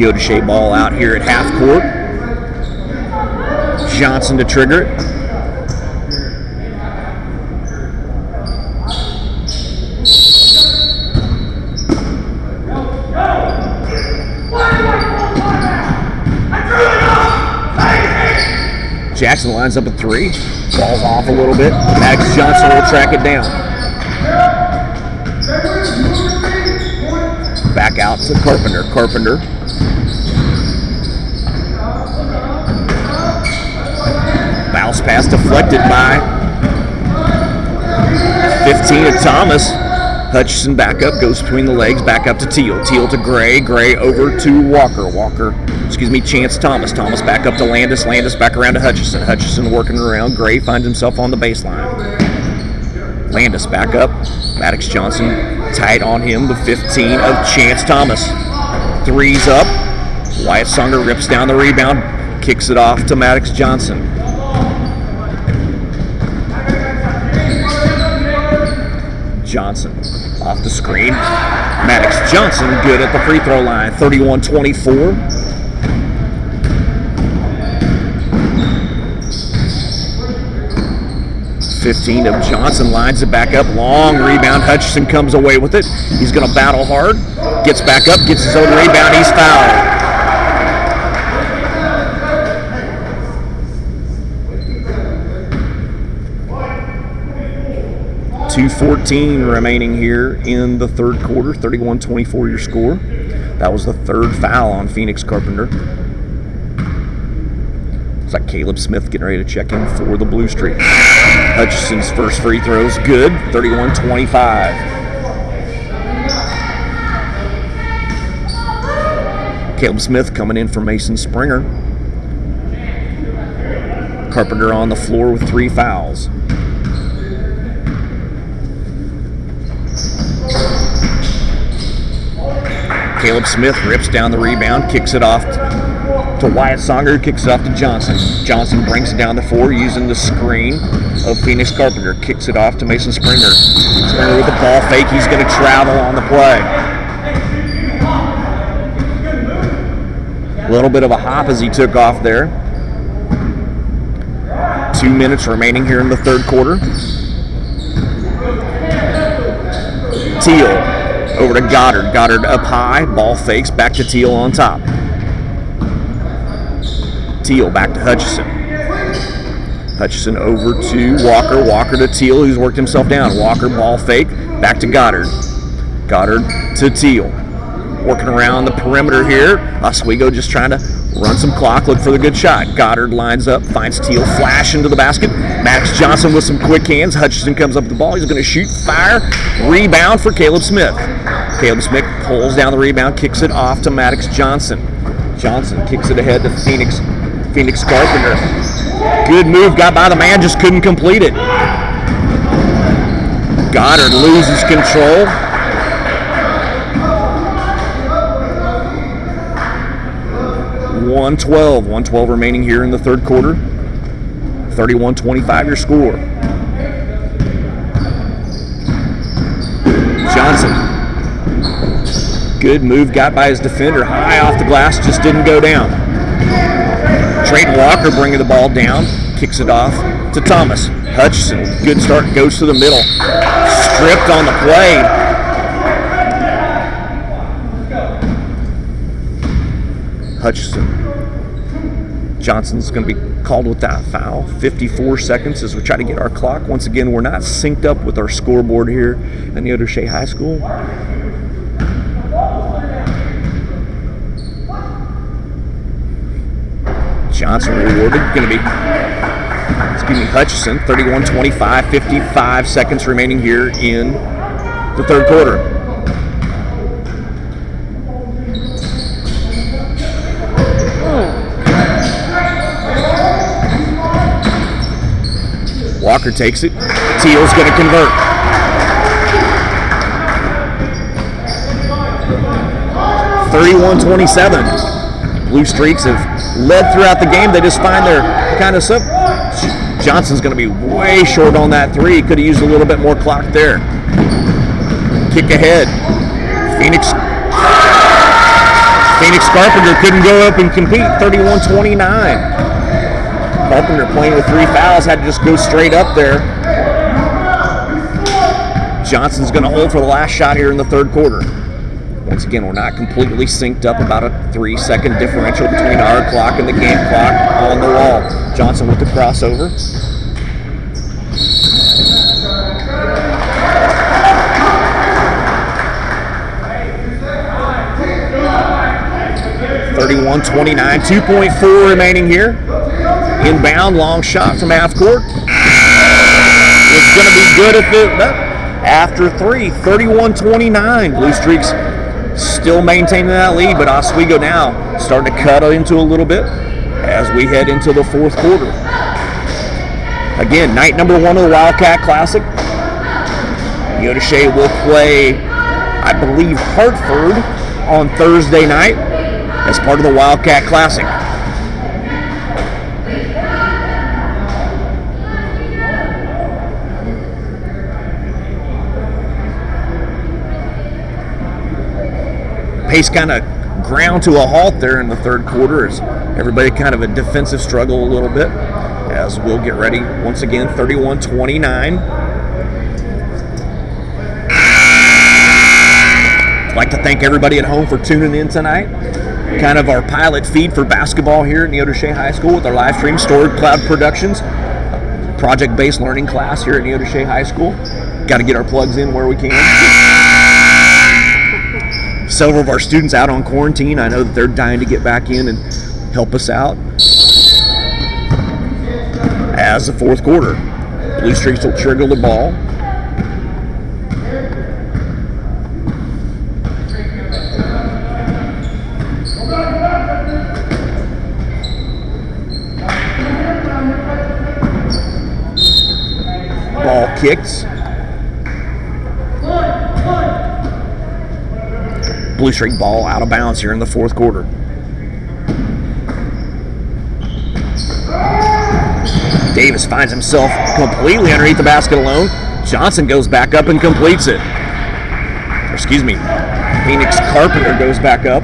Neodesha ball out here at half court. Johnson to trigger it. Jackson lines up a 3. Ball's off a little bit. Max Johnson will track it down. Back out to Carpenter. Carpenter. Bounce pass deflected by 15 of Thomas. Hutchison back up, goes between the legs, back up to Teal. Teal to Gray. Gray over to Walker. Chance Thomas. Thomas back up to Landis. Landis back around to Hutchison. Hutchison working around. Gray finds himself on the baseline. Landis back up. Maddox Johnson tight on him. The 15 of Chance Thomas. 3's up. Wyatt Sunger rips down the rebound. Kicks it off to Maddox Johnson. Johnson off the screen. Maddox Johnson good at the free throw line. 31-24. .15 of Johnson lines it back up. Long rebound. Hutchison comes away with it. He's going to battle hard. Gets back up. Gets his own rebound. He's fouled. 2:14 remaining here in the third quarter. 31-24 your score. That was the third foul on Phoenix Carpenter. It's like Caleb Smith getting ready to check in for the Bluestreak. Hutchison's first free throw is good. 31-25. Caleb Smith coming in for Mason Springer. Carpenter on the floor with 3 fouls. Caleb Smith rips down the rebound, kicks it off to Wyatt Songer, who kicks it off to Johnson. Johnson brings it down to 4 using the screen of Phoenix Carpenter. Kicks it off to Mason Springer. Springer with the ball fake. He's going to travel on the play. A little bit of a hop as he took off there. 2 minutes remaining here in the third quarter. Teal over to Goddard. Goddard up high. Ball fakes. Back to Teal on top. Teal back to Hutchison. Hutchison over to Walker. Walker to Teal, who's worked himself down. Walker ball fake. Back to Goddard. Goddard to Teal. Working around the perimeter here. Oswego just trying to run some clock, look for the good shot. Goddard lines up, finds Teal, flash into the basket. Max Johnson with some quick hands. Hutchison comes up with the ball. He's going to shoot, fire, rebound for Caleb Smith. Caleb Smith pulls down the rebound, kicks it off to Maddox Johnson. Johnson kicks it ahead to Phoenix Carpenter. Good move, got by the man, just couldn't complete it. Goddard loses control. $112 remaining here in the third quarter. 31-25 your score. Johnson. Good move, got by his defender. High off the glass, just didn't go down. Trayton Walker bringing the ball down. Kicks it off to Thomas. Hutchison, good start, goes to the middle. Stripped on the play. Hutchison. Johnson's going to be called with that foul. 54 seconds as we try to get our clock. Once again, we're not synced up with our scoreboard here at Neodesha High School. Johnson rewarded. Going to be, Hutchison. 31-25, 55 seconds remaining here in the third quarter. Walker takes it. Teal's going to convert. (31-27). Blue Streaks have led throughout the game. They just find their kind of stuff. Johnson's going to be way short on that three. Could have used a little bit more clock there. Kick ahead. Phoenix Carpenter couldn't go up and compete. 31-29. Carpenter playing with 3 fouls, had to just go straight up there. Johnson's going to hold for the last shot here in the third quarter. Once again, we're not completely synced up, about a 3-second differential between our clock and the game clock on the wall. Johnson with the crossover. (31-29), 2.4 remaining here. Inbound, long shot from half court. It's going to be good after 3. 31-29. Blue Streaks still maintaining that lead, but Oswego now starting to cut into a little bit as we head into the fourth quarter. Again, night number 1 of the Wildcat Classic. Neodesha will play, I believe, Hartford on Thursday night as part of the Wildcat Classic. Pace kind of ground to a halt there in the third quarter as everybody kind of a defensive struggle a little bit as we'll get ready once again. 31-29. I'd like to thank everybody at home for tuning in tonight. Kind of our pilot feed for basketball here at Neodesha High School with our live stream, Stored Cloud Productions, project-based learning class here at Neodesha High School. Got to get our plugs in where we can. Several of our students out on quarantine. I know that they're dying to get back in and help us out. As the fourth quarter, Blue Streaks will trigger the ball. kicked. Bluestreak ball out of bounds here in the fourth quarter. Davis finds himself completely underneath the basket alone. Johnson goes back up and completes it. Phoenix Carpenter goes back up.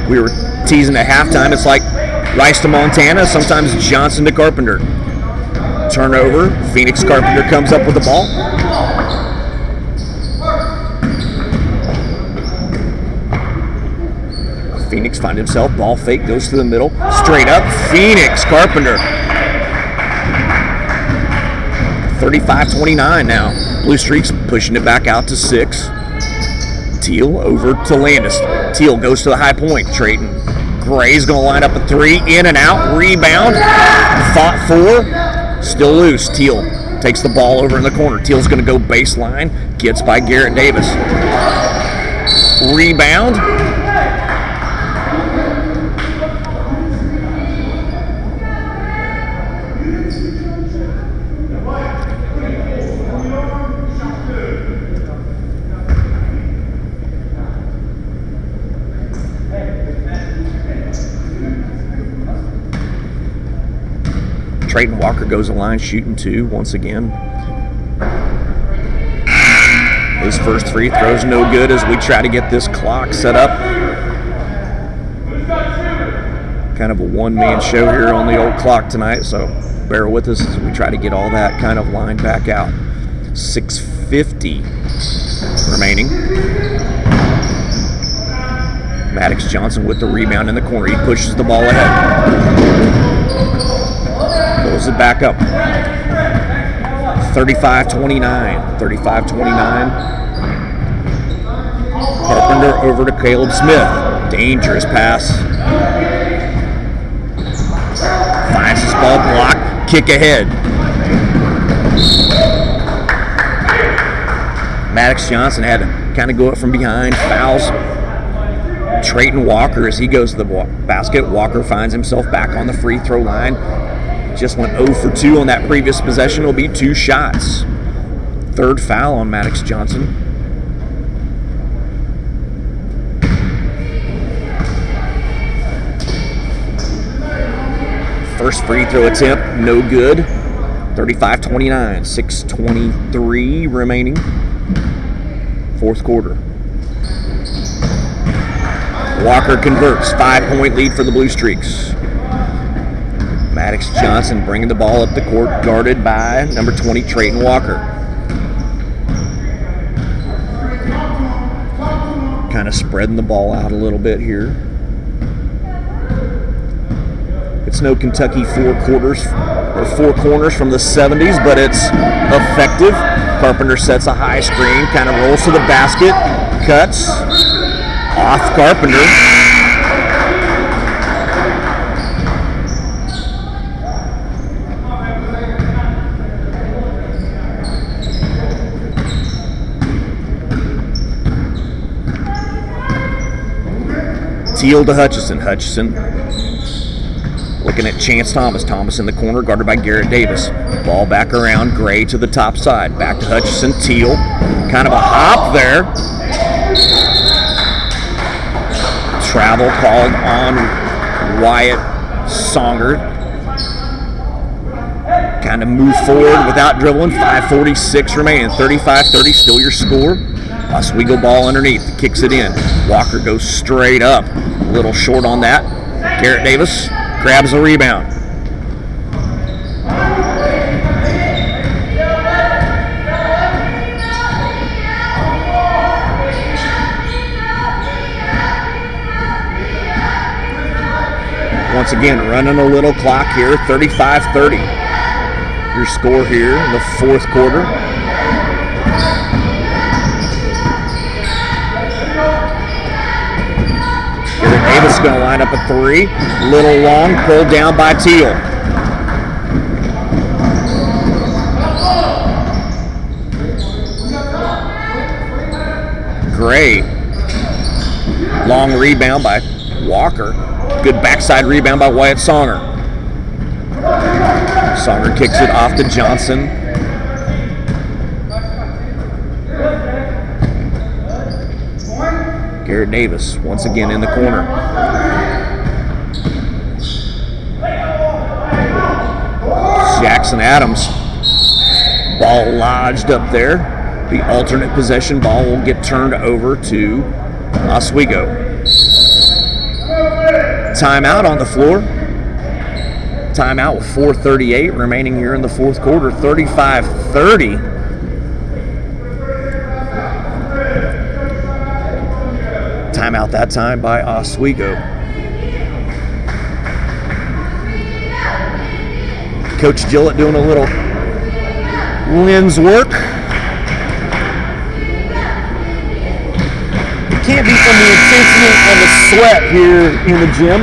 We were teasing at halftime. It's like Rice to Montana, sometimes Johnson to Carpenter. Turnover. Phoenix Carpenter comes up with the ball. Phoenix finds himself, ball fake, goes to the middle, straight up, Phoenix Carpenter. 35-29 now. Bluestreak's pushing it back out to 6. Teal over to Landis. Teal goes to the high point. Trayton Gray's going to line up a 3, in and out, rebound, fought for, still loose. Teal takes the ball over in the corner. Teal's going to go baseline, gets by Garrett Davis. Rebound. Trayton Walker goes the line shooting 2 once again. His first free throw's no good as we try to get this clock set up. Kind of a one-man show here on the old clock tonight, so bear with us as we try to get all that kind of lined back out. 6:50 remaining. Maddox Johnson with the rebound in the corner. He pushes the ball ahead. Pulls it back up. 35-29. 35-29. Carpenter over to Caleb Smith. Dangerous pass. Finds his ball block. Kick ahead. Maddox Johnson had to kind of go up from behind. Fouls Trayton Walker as he goes to the basket. Walker finds himself back on the free throw line. Just went 0 for 2 on that previous possession. Will be 2 shots. Third foul on Maddox Johnson. First free throw attempt, no good. 35-29, 6:23 remaining. Fourth quarter. Walker converts, 5-point lead for the Bluestreaks. Maddox Johnson bringing the ball up the court, guarded by number 20, Trayton Walker. Kind of spreading the ball out a little bit here. It's no Kentucky four corners from the 70s, but it's effective. Carpenter sets a high screen, kind of rolls to the basket, cuts, off Carpenter. Teal to Hutchison. Hutchison looking at Chance Thomas. Thomas in the corner, guarded by Garrett Davis. Ball back around, Gray to the top side. Back to Hutchison. Teal, kind of a hop there. Travel called on Wyatt Songer. Kind of move forward without dribbling. 5:46 remaining. 35-30, still your score. Oswego ball underneath, kicks it in. Walker goes straight up. A little short on that. Garrett Davis grabs a rebound. Once again, running a little clock here, 35-30. Your score here in the fourth quarter. Davis is going to line up a 3. Little long, pulled down by Teal. Gray. Long rebound by Walker. Good backside rebound by Wyatt Songer. Songer kicks it off to Johnson. Garrett Davis once again in the corner. Jackson Adams. Ball lodged up there. The alternate possession ball will get turned over to Oswego. Timeout on the floor. Timeout with 4:38 remaining here in the fourth quarter. 35-30. Timeout that time by Oswego. Coach Gillett doing a little lens work. It can't be from the intensity and the sweat here in the gym.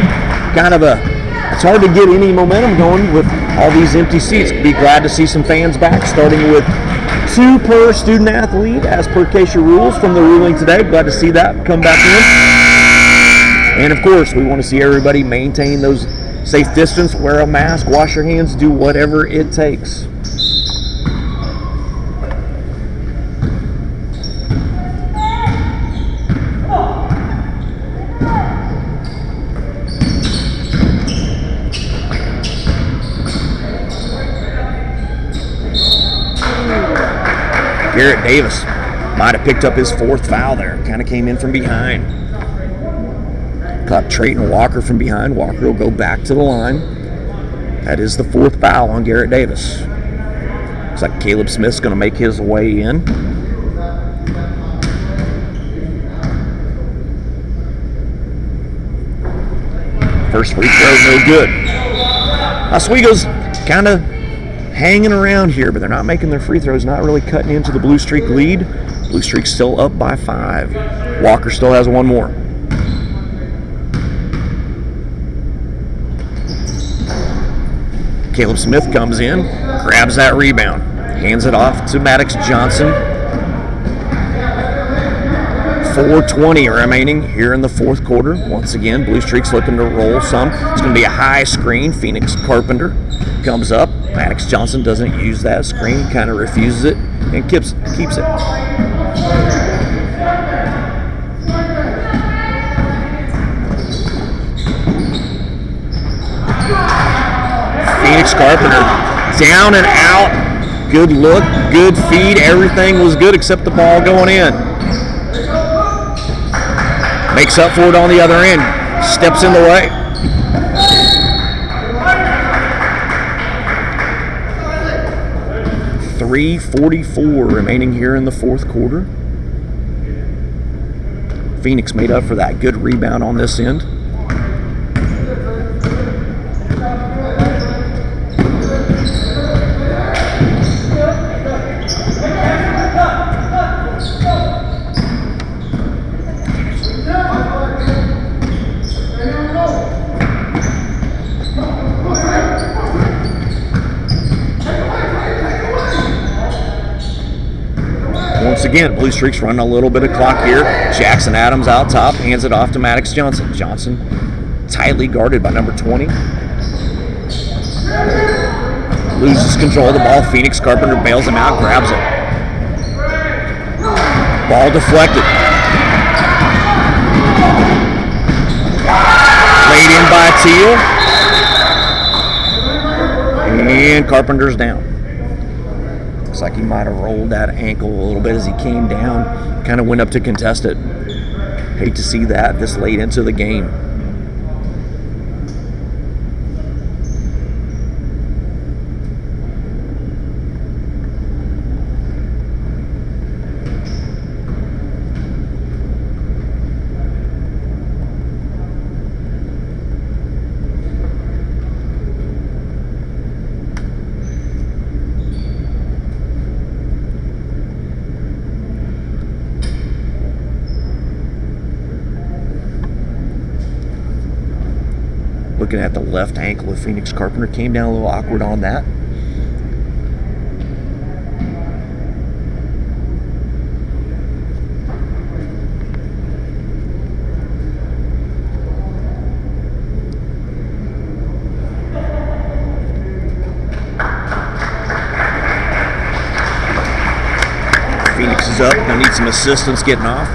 It's hard to get any momentum going with all these empty seats. Be glad to see some fans back, starting with 2 per student athlete as per KSHA rules from the ruling today. Glad to see that come back in. And of course, we want to see everybody maintain those safe distance, wear a mask, wash your hands, do whatever it takes. Garrett Davis might have picked up his 4th foul there. Kind of came in from behind. Caught Trayton Walker from behind. Walker will go back to the line. That is the 4th foul on Garrett Davis. Looks like Caleb Smith's going to make his way in. First free throw, no good. Oswego's kind of hanging around here, but they're not making their free throws, not really cutting into the Bluestreak lead. Bluestreak's still up by 5. Walker still has one more. Caleb Smith comes in, grabs that rebound, hands it off to Maddox Johnson. 4:20 remaining here in the fourth quarter. Once again, Bluestreak's looking to roll some. It's going to be a high screen. Phoenix Carpenter comes up. Maddox Johnson doesn't use that screen, kind of refuses it, and keeps it. Phoenix Carpenter down and out. Good look, good feed. Everything was good except the ball going in. Makes up for it on the other end. Steps in the way. .344 remaining here in the fourth quarter. Phoenix made up for that. Good rebound on this end. Once again, Bluestreak's running a little bit of clock here. Jackson Adams out top, hands it off to Maddox Johnson. Johnson tightly guarded by number 20. Loses control of the ball. Phoenix Carpenter bails him out, grabs it. Ball deflected. Laid in by Teal. And Carpenter's down. Looks like he might have rolled that ankle a little bit as he came down. Kind of went up to contest it. Hate to see that this late into the game. Looking at the left ankle of Phoenix Carpenter, came down a little awkward on that. Phoenix is up, gonna need some assistance getting off.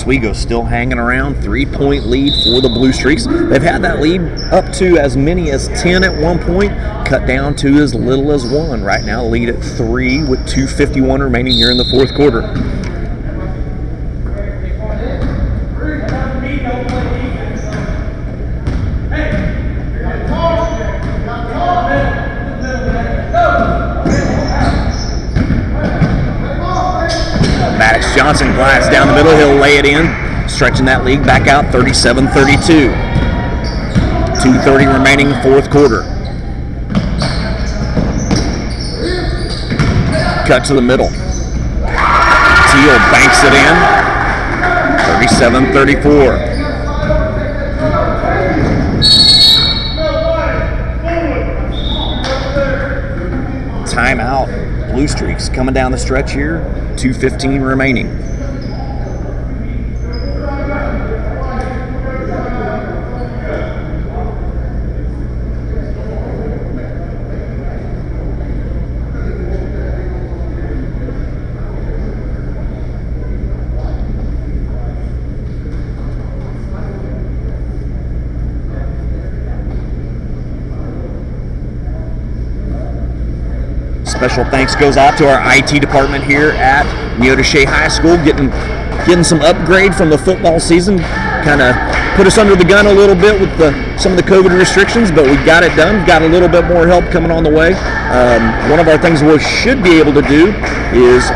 Oswego still hanging around. 3-point lead for the Bluestreaks. They've had that lead up to as many as 10 at one point, cut down to as little as 1. Right now, lead at 3 with 2:51 remaining here in the fourth quarter. Johnson glides down the middle. He'll lay it in, stretching that lead back out 37-32. 2:30 remaining fourth quarter. Cut to the middle. Teal banks it in. 37-34. Timeout. Bluestreaks coming down the stretch here. 2:15 remaining. Special thanks goes out to our IT department here at Neodesha High School, getting some upgrade from the football season. Kind of put us under the gun a little bit with some of the COVID restrictions, but we got it done. Got a little bit more help coming on the way. One of our things we should be able to do is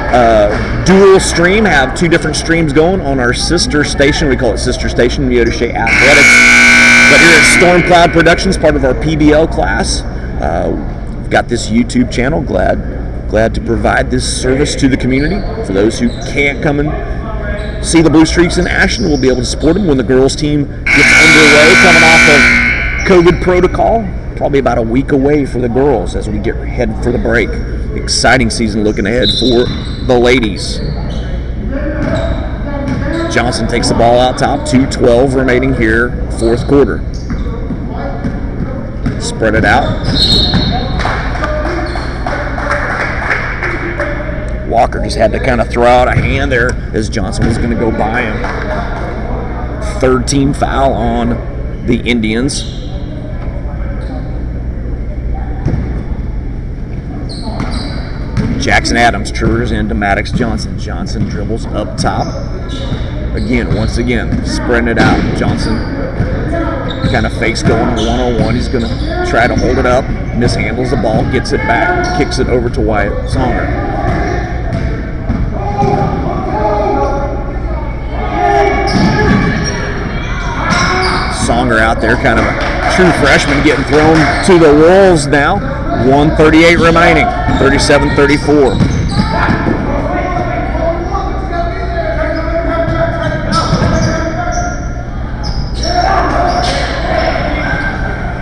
dual stream, have 2 different streams going on our sister station. We call it Sister Station, Neodesha Athletics. But here at Storm Cloud Productions, part of our PBL class, got this YouTube channel. Glad to provide this service to the community. For those who can't come and see the Bluestreaks in action, we'll be able to support them when the girls team gets underway, coming off of COVID protocol. Probably about a week away for the girls as we get headed for the break. Exciting season looking ahead for the ladies. Johnson takes the ball out top. 2:12 remaining here, fourth quarter. Spread it out. Walker just had to kind of throw out a hand there as Johnson was going to go by him. Third team foul on the Indians. Jackson Adams triggers into Maddox Johnson. Johnson dribbles up top. Once again, spreading it out. Johnson kind of fakes going on 1-on-1. He's going to try to hold it up. Mishandles the ball, gets it back, kicks it over to Wyatt Songer. Songer out there, kind of a true freshman, getting thrown to the wolves now. 1:38 remaining, 37-34.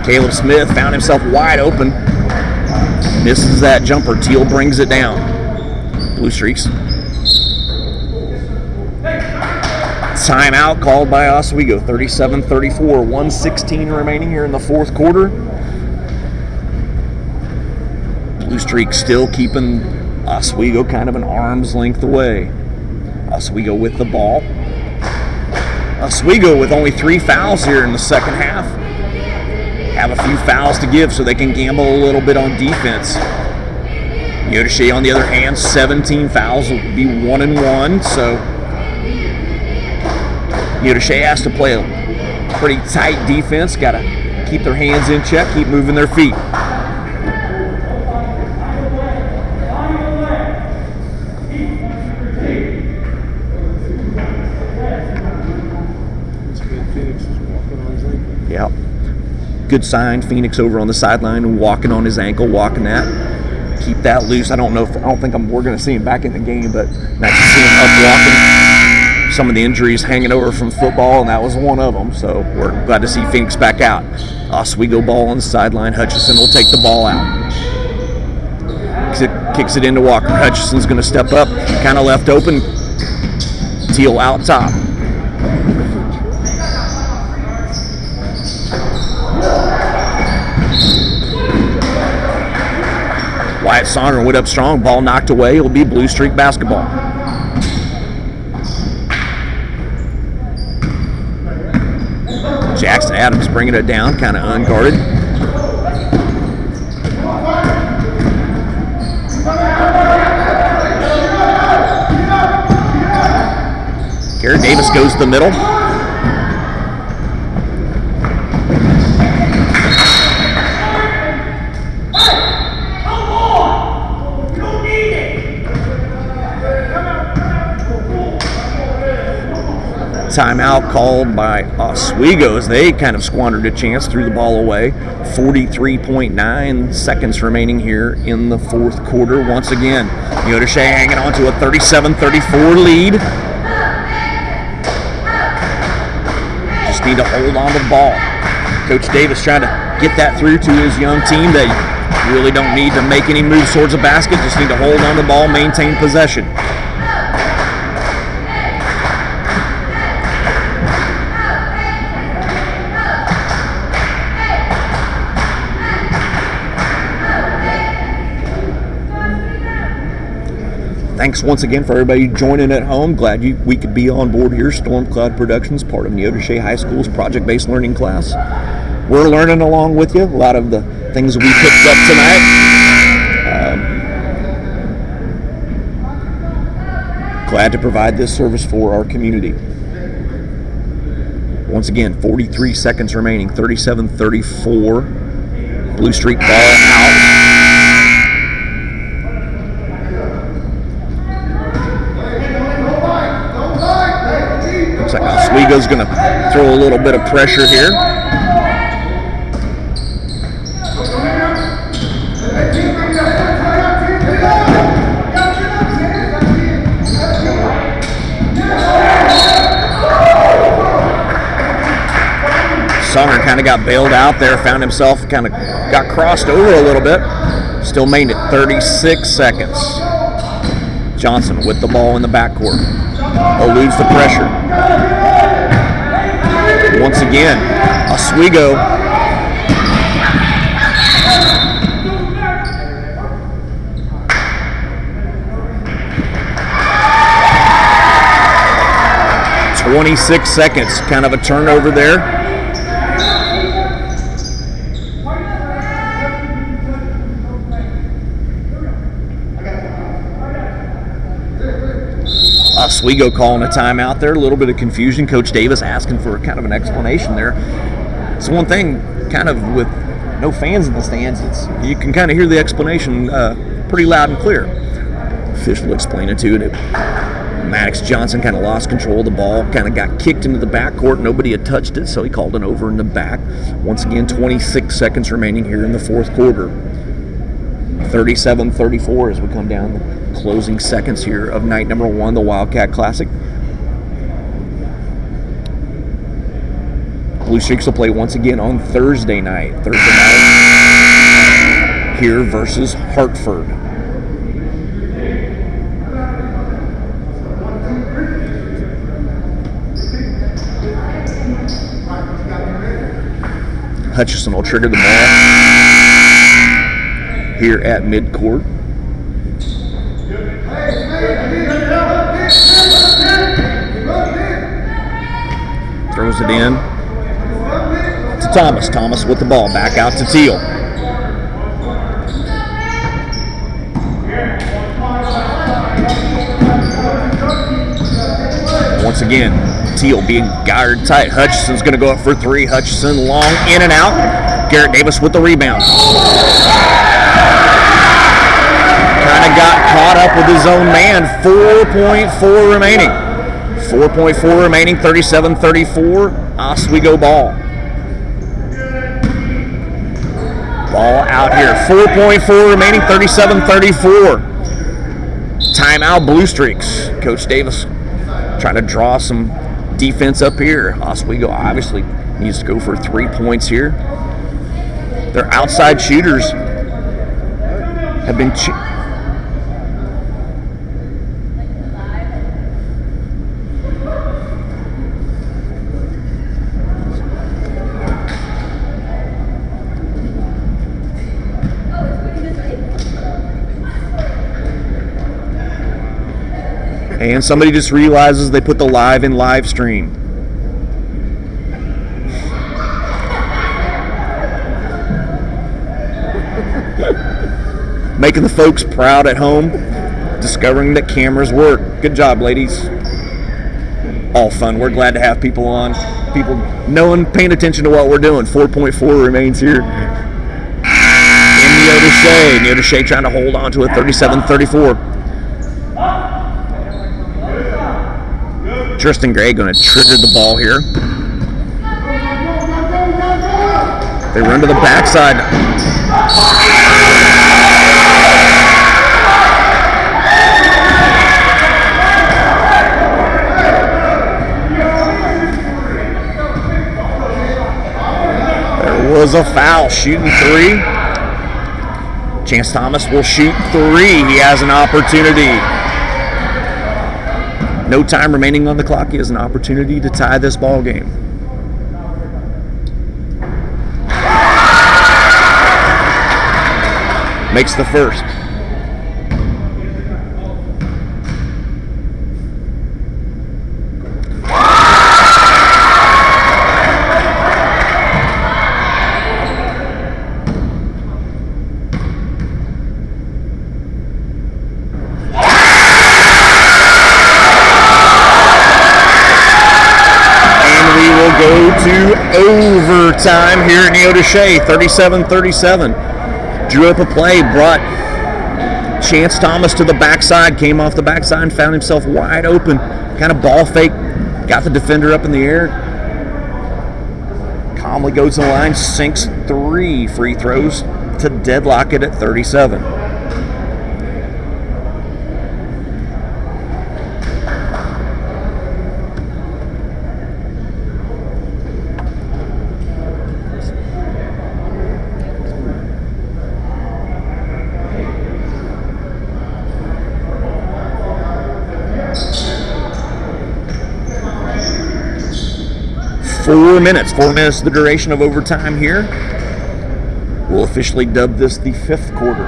Caleb Smith found himself wide open. Misses that jumper. Teal brings it down. Bluestreaks. Timeout called by Oswego. 37-34. 1:16 remaining here in the fourth quarter. Bluestreak still keeping Oswego kind of an arm's length away. Oswego with the ball. Oswego with only 3 fouls here in the second half. Have a few fouls to give so they can gamble a little bit on defense. Neodesha, on the other hand, 17 fouls, will be 1-1. So Neodesha has to play a pretty tight defense. Got to keep their hands in check, keep moving their feet. Yep. Good sign. Phoenix over on the sideline, walking on his ankle, walking that. Keep that loose. I don't think we're going to see him back in the game, but nice to see him up walking. Some of the injuries hanging over from football, and that was one of them. So we're glad to see Phoenix back out. Oswego ball on the sideline. Hutchison will take the ball out. Kicks it into Walker. Hutchison's going to step up, kind of left open. Teal out top. Wyatt Songer went up strong. Ball knocked away. It'll be Bluestreak basketball. Jackson Adams bringing it down, kind of unguarded. Garrett Davis goes to the middle. Timeout called by Oswego as they kind of squandered a chance, threw the ball away. 43.9 seconds remaining here in the fourth quarter. Once again, Neodesha hanging on to a 37-34 lead. Just need to hold on to the ball. Coach Davis trying to get that through to his young team. They really don't need to make any moves towards the basket, just need to hold on to the ball, maintain possession. Thanks once again for everybody joining at home. Glad we could be on board here. Storm Cloud Productions, part of Neodesha High School's project-based learning class. We're learning along with you. A lot of the things we picked up tonight. Glad to provide this service for our community. Once again, 43 seconds remaining, 37-34. Bluestreak ball out. Looks like Oswego's going to throw a little bit of pressure here. Sumner kind of got bailed out there, found himself, kind of got crossed over a little bit. Still made it 36 seconds. Johnson with the ball in the backcourt. Eludes the pressure. Once again, Oswego .26 seconds, kind of a turnover there. Oswego calling a timeout there. A little bit of confusion. Coach Davis asking for kind of an explanation there. It's one thing, kind of with no fans in the stands, you can kind of hear the explanation pretty loud and clear. Official explaining to it. Maddox Johnson kind of lost control of the ball, kind of got kicked into the backcourt. Nobody had touched it, so he called it over in the back. Once again, 26 seconds remaining here in the fourth quarter. 37-34 as we come down the closing seconds here of night number one, the Wildcat Classic. Bluestreaks will play once again on Thursday night. Here versus Hartford. Hutchison will trigger the ball here at midcourt. Throws it in to Thomas. Thomas with the ball. Back out to Teal. Once again, Teal being guarded tight. Hutchison's going to go up for three. Hutchison long in and out. Garrett Davis with the rebound. Kind of got caught up with his own man. 4.4 remaining. 4.4 remaining, 37-34. Oswego ball. Ball out here. 4.4 remaining, 37-34. Timeout Bluestreaks. Coach Davis trying to draw some defense up here. Oswego obviously needs to go for 3 points here. Their outside shooters have been and somebody just realizes they put the live in live stream. making the folks proud at home, discovering that cameras work. Good job, ladies. All fun. We're glad to have people on, people knowing, paying attention to what we're doing. 4.4 remains here. In Neodesha. Neodesha trying to hold on to it, 37-34. Tristan Gray going to trigger the ball here. They run to the backside. There was a foul. Shooting three. Chance Thomas will shoot three. He has an opportunity. No time remaining on the clock. He has an opportunity to tie this ball game. Makes the first. Go to overtime here at Neodesha, 37-37. Drew up a play, brought Chance Thomas to the backside, came off the backside and found himself wide open. Kind of ball fake, got the defender up in the air. Calmly goes to the line, sinks 3 free throws to deadlock it at 37. 4 minutes. 4 minutes the duration of overtime here. We'll officially dub this the 5th quarter.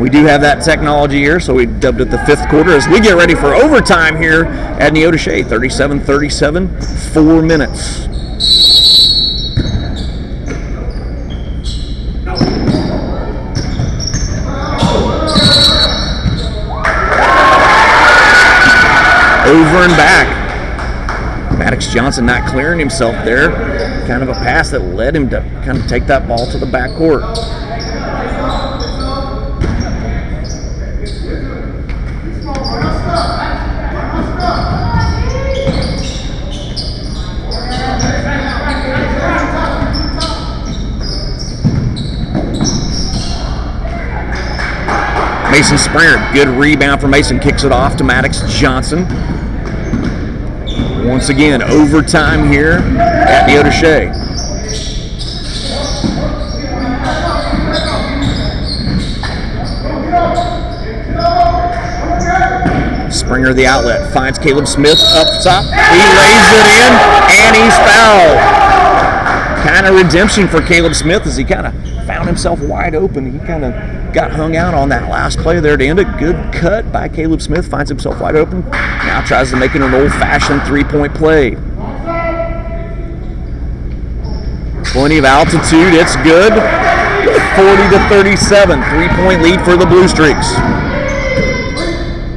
We do have that technology here, so we dubbed it the 5th quarter as we get ready for overtime here at Neodesha. 37-37, 4 minutes. Over and back. Maddox Johnson not clearing himself there. Kind of a pass that led him to kind of take that ball to the backcourt. Mason Springer, good rebound for Mason, kicks it off to Maddox Johnson. Once again, overtime here at Neodesha. Springer the outlet, finds Caleb Smith up top. He lays it in, and he's fouled. Kind of redemption for Caleb Smith as he kind of found himself wide open. He kind of got hung out on that last play there to end it. Good cut by Caleb Smith, finds himself wide open. Now tries to make it an old-fashioned three-point play. Plenty of altitude, it's good. 40-37, 3-point lead for the Bluestreaks.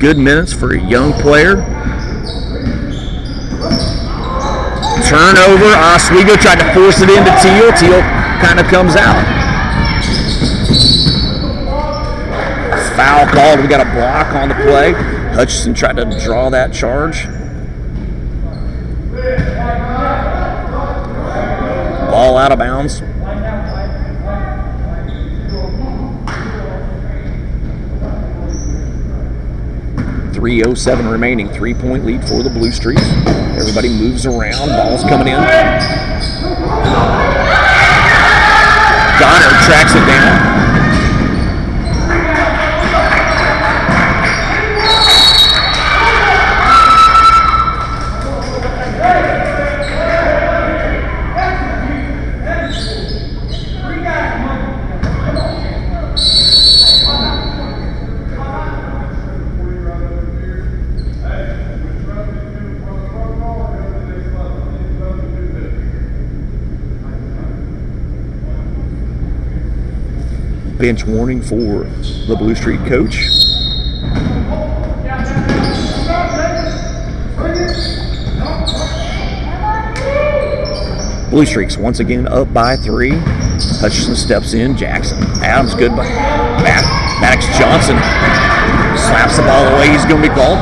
Good minutes for a young player. Turnover, Oswego tried to force it into Teal. Teal kind of comes out. Foul called. We got a block on the play. Hutchison tried to draw that charge. Ball out of bounds. .307 remaining. 3-point lead for the Bluestreaks. Everybody moves around. Ball's coming in. Goddard tracks it down. bench warning for the Bluestreak coach. Bluestreaks once again up by 3. Hutchison steps in. Jackson. Adams good by Maddox Johnson. Slaps the ball away. He's going to be called.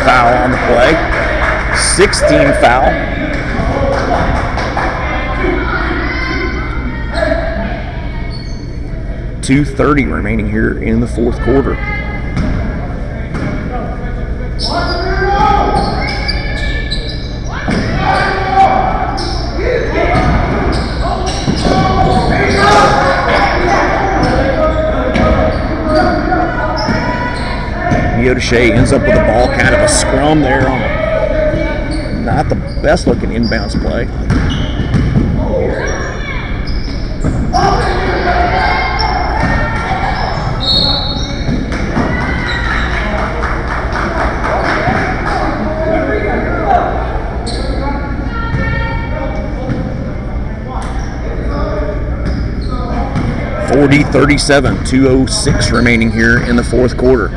Foul on the play. 16 foul. .230 remaining here in the fourth quarter. Neodesha ends up with the ball, kind of a scrum there on not the best looking inbounds play. .40-37, 2:06 remaining here in the fourth quarter.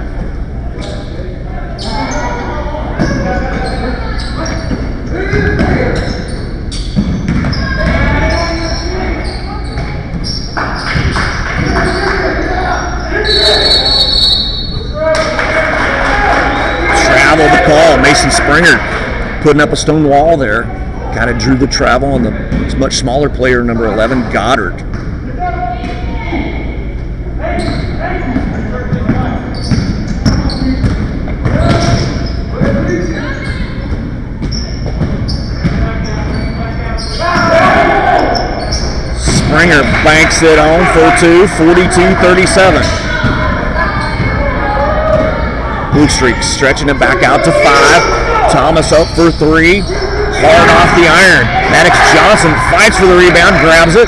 Travel the call. Mason Springer putting up a stone wall there. Kind of drew the travel on the much smaller player, number 11, Goddard. Springer banks it on for 2, 42-37. Bluestreak stretching it back out to 5. Thomas up for 3. Hard off the iron. Maddox Johnson fights for the rebound, grabs it.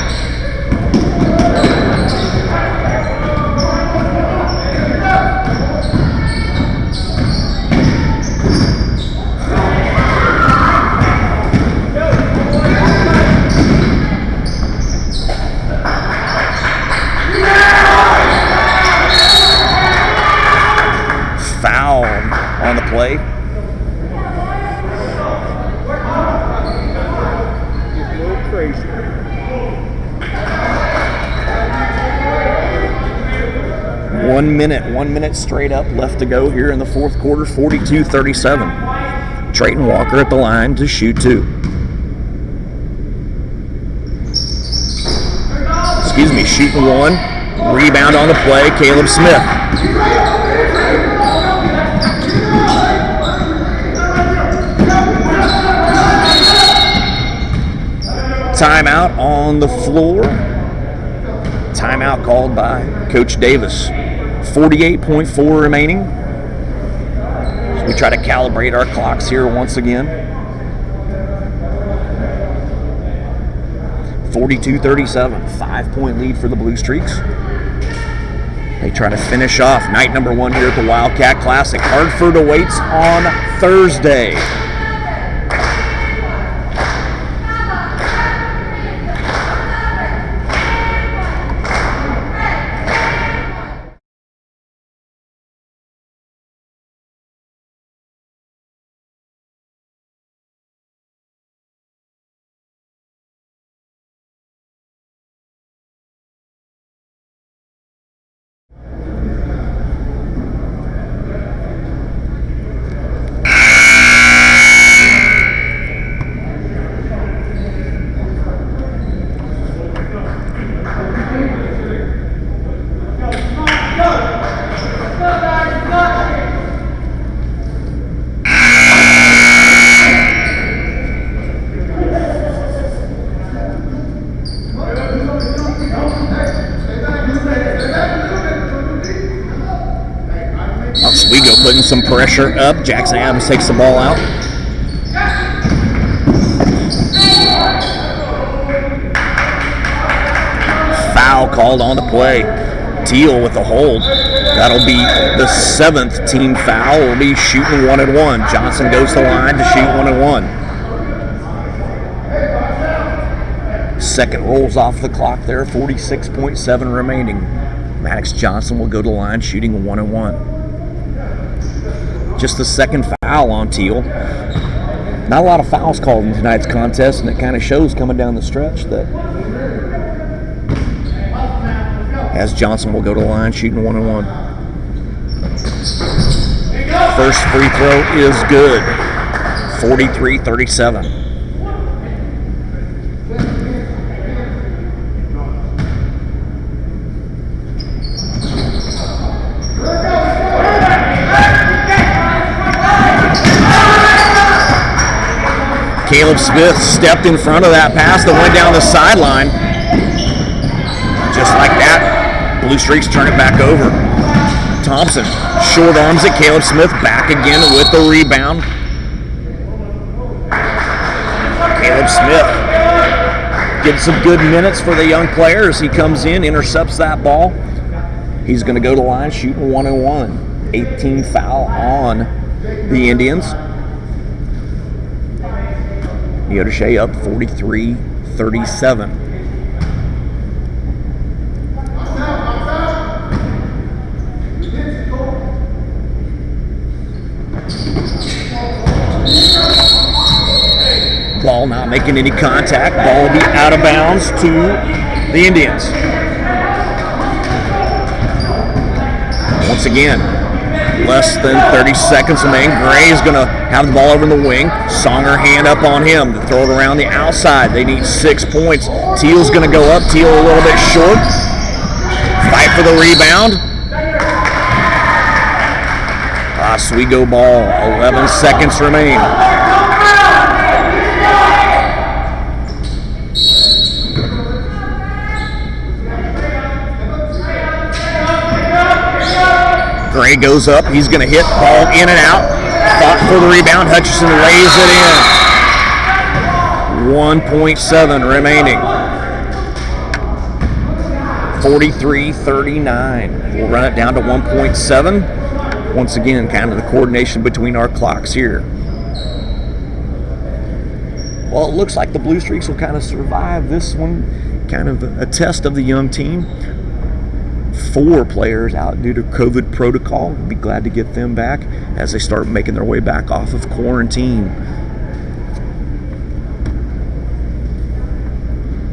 Foul on the play. Crazy. 1 minute straight up left to go here in the fourth quarter, 42-37. Trayton Walker at the line to shoot 2. Excuse me, shooting 1. Rebound on the play, Caleb Smith. Timeout on the floor. Timeout called by Coach Davis. 48.4 remaining. So we try to calibrate our clocks here once again. 42-37, 5-point lead for the Bluestreaks. They try to finish off night number 1 here at the Wildcat Classic. Hartford awaits on Thursday. Oswego putting some pressure up. Jackson Adams takes the ball out. foul called on the play. Teal with the hold. That'll be the 7th team foul. We'll be shooting 1-1. Johnson goes to the line to shoot 1-1. Second rolls off the clock there, 46.7 remaining. Maddox Johnson will go to the line shooting 1-1. Just the second foul on Teal. Not a lot of fouls called in tonight's contest, and it kind of shows coming down the stretch that as Johnson will go to the line shooting 1-1. First free throw is good. 43-37. Caleb Smith stepped in front of that pass that went down the sideline. Just like that, Bluestreaks turn it back over. Thompson short arms it. Caleb Smith back again with the rebound. Caleb Smith getting some good minutes for the young player as he comes in, intercepts that ball. He's going to go to the line shooting 1-1. 18 foul on the Indians. Neodesha up 43-37. Ball not making any contact. Ball will be out of bounds to the Indians. Once again, less than 30 seconds remaining. Gray is going to have the ball over in the wing. Songer hand up on him to throw it around the outside. They need 6 points. Teal's going to go up. Teal a little bit short. Fight for the rebound. Oswego ball. 11 seconds remain. Gray goes up. He's going to hit. Ball in and out. Fought for the rebound. Hutchison lays it in. 1.7 remaining. 43-39. We'll run it down to 1.7. Once again, kind of the coordination between our clocks here. Well, it looks like the Bluestreaks will kind of survive this one. Kind of a test of the young team. 4 players out due to COVID protocol. We'll be glad to get them back as they start making their way back off of quarantine.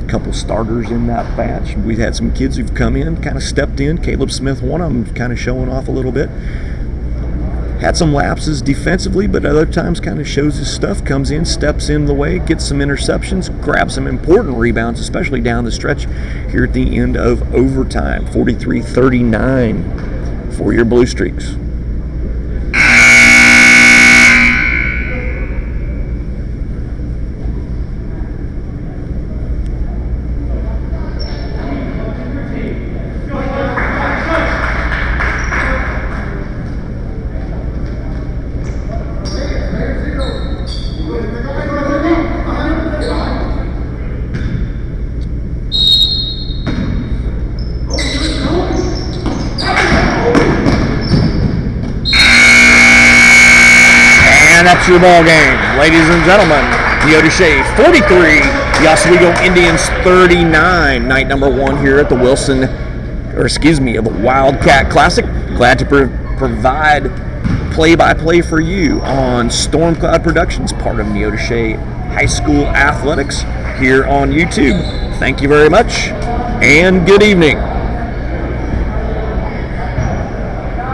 A couple starters in that batch. We've had some kids who've come in, kind of stepped in. Caleb Smith, one of them, kind of showing off a little bit. Had some lapses defensively, but other times kind of shows his stuff, comes in, steps in the way, gets some interceptions, grabs some important rebounds, especially down the stretch here at the end of overtime. 43-39 for your Bluestreaks. And that's your ball game, ladies and gentlemen. Neodesha 43, the Oswego Indians 39. Night number 1 here at the the Wildcat Classic. Glad to provide play-by-play for you on Storm Cloud Productions, part of Neodesha High School Athletics here on YouTube. Thank you very much, and good evening.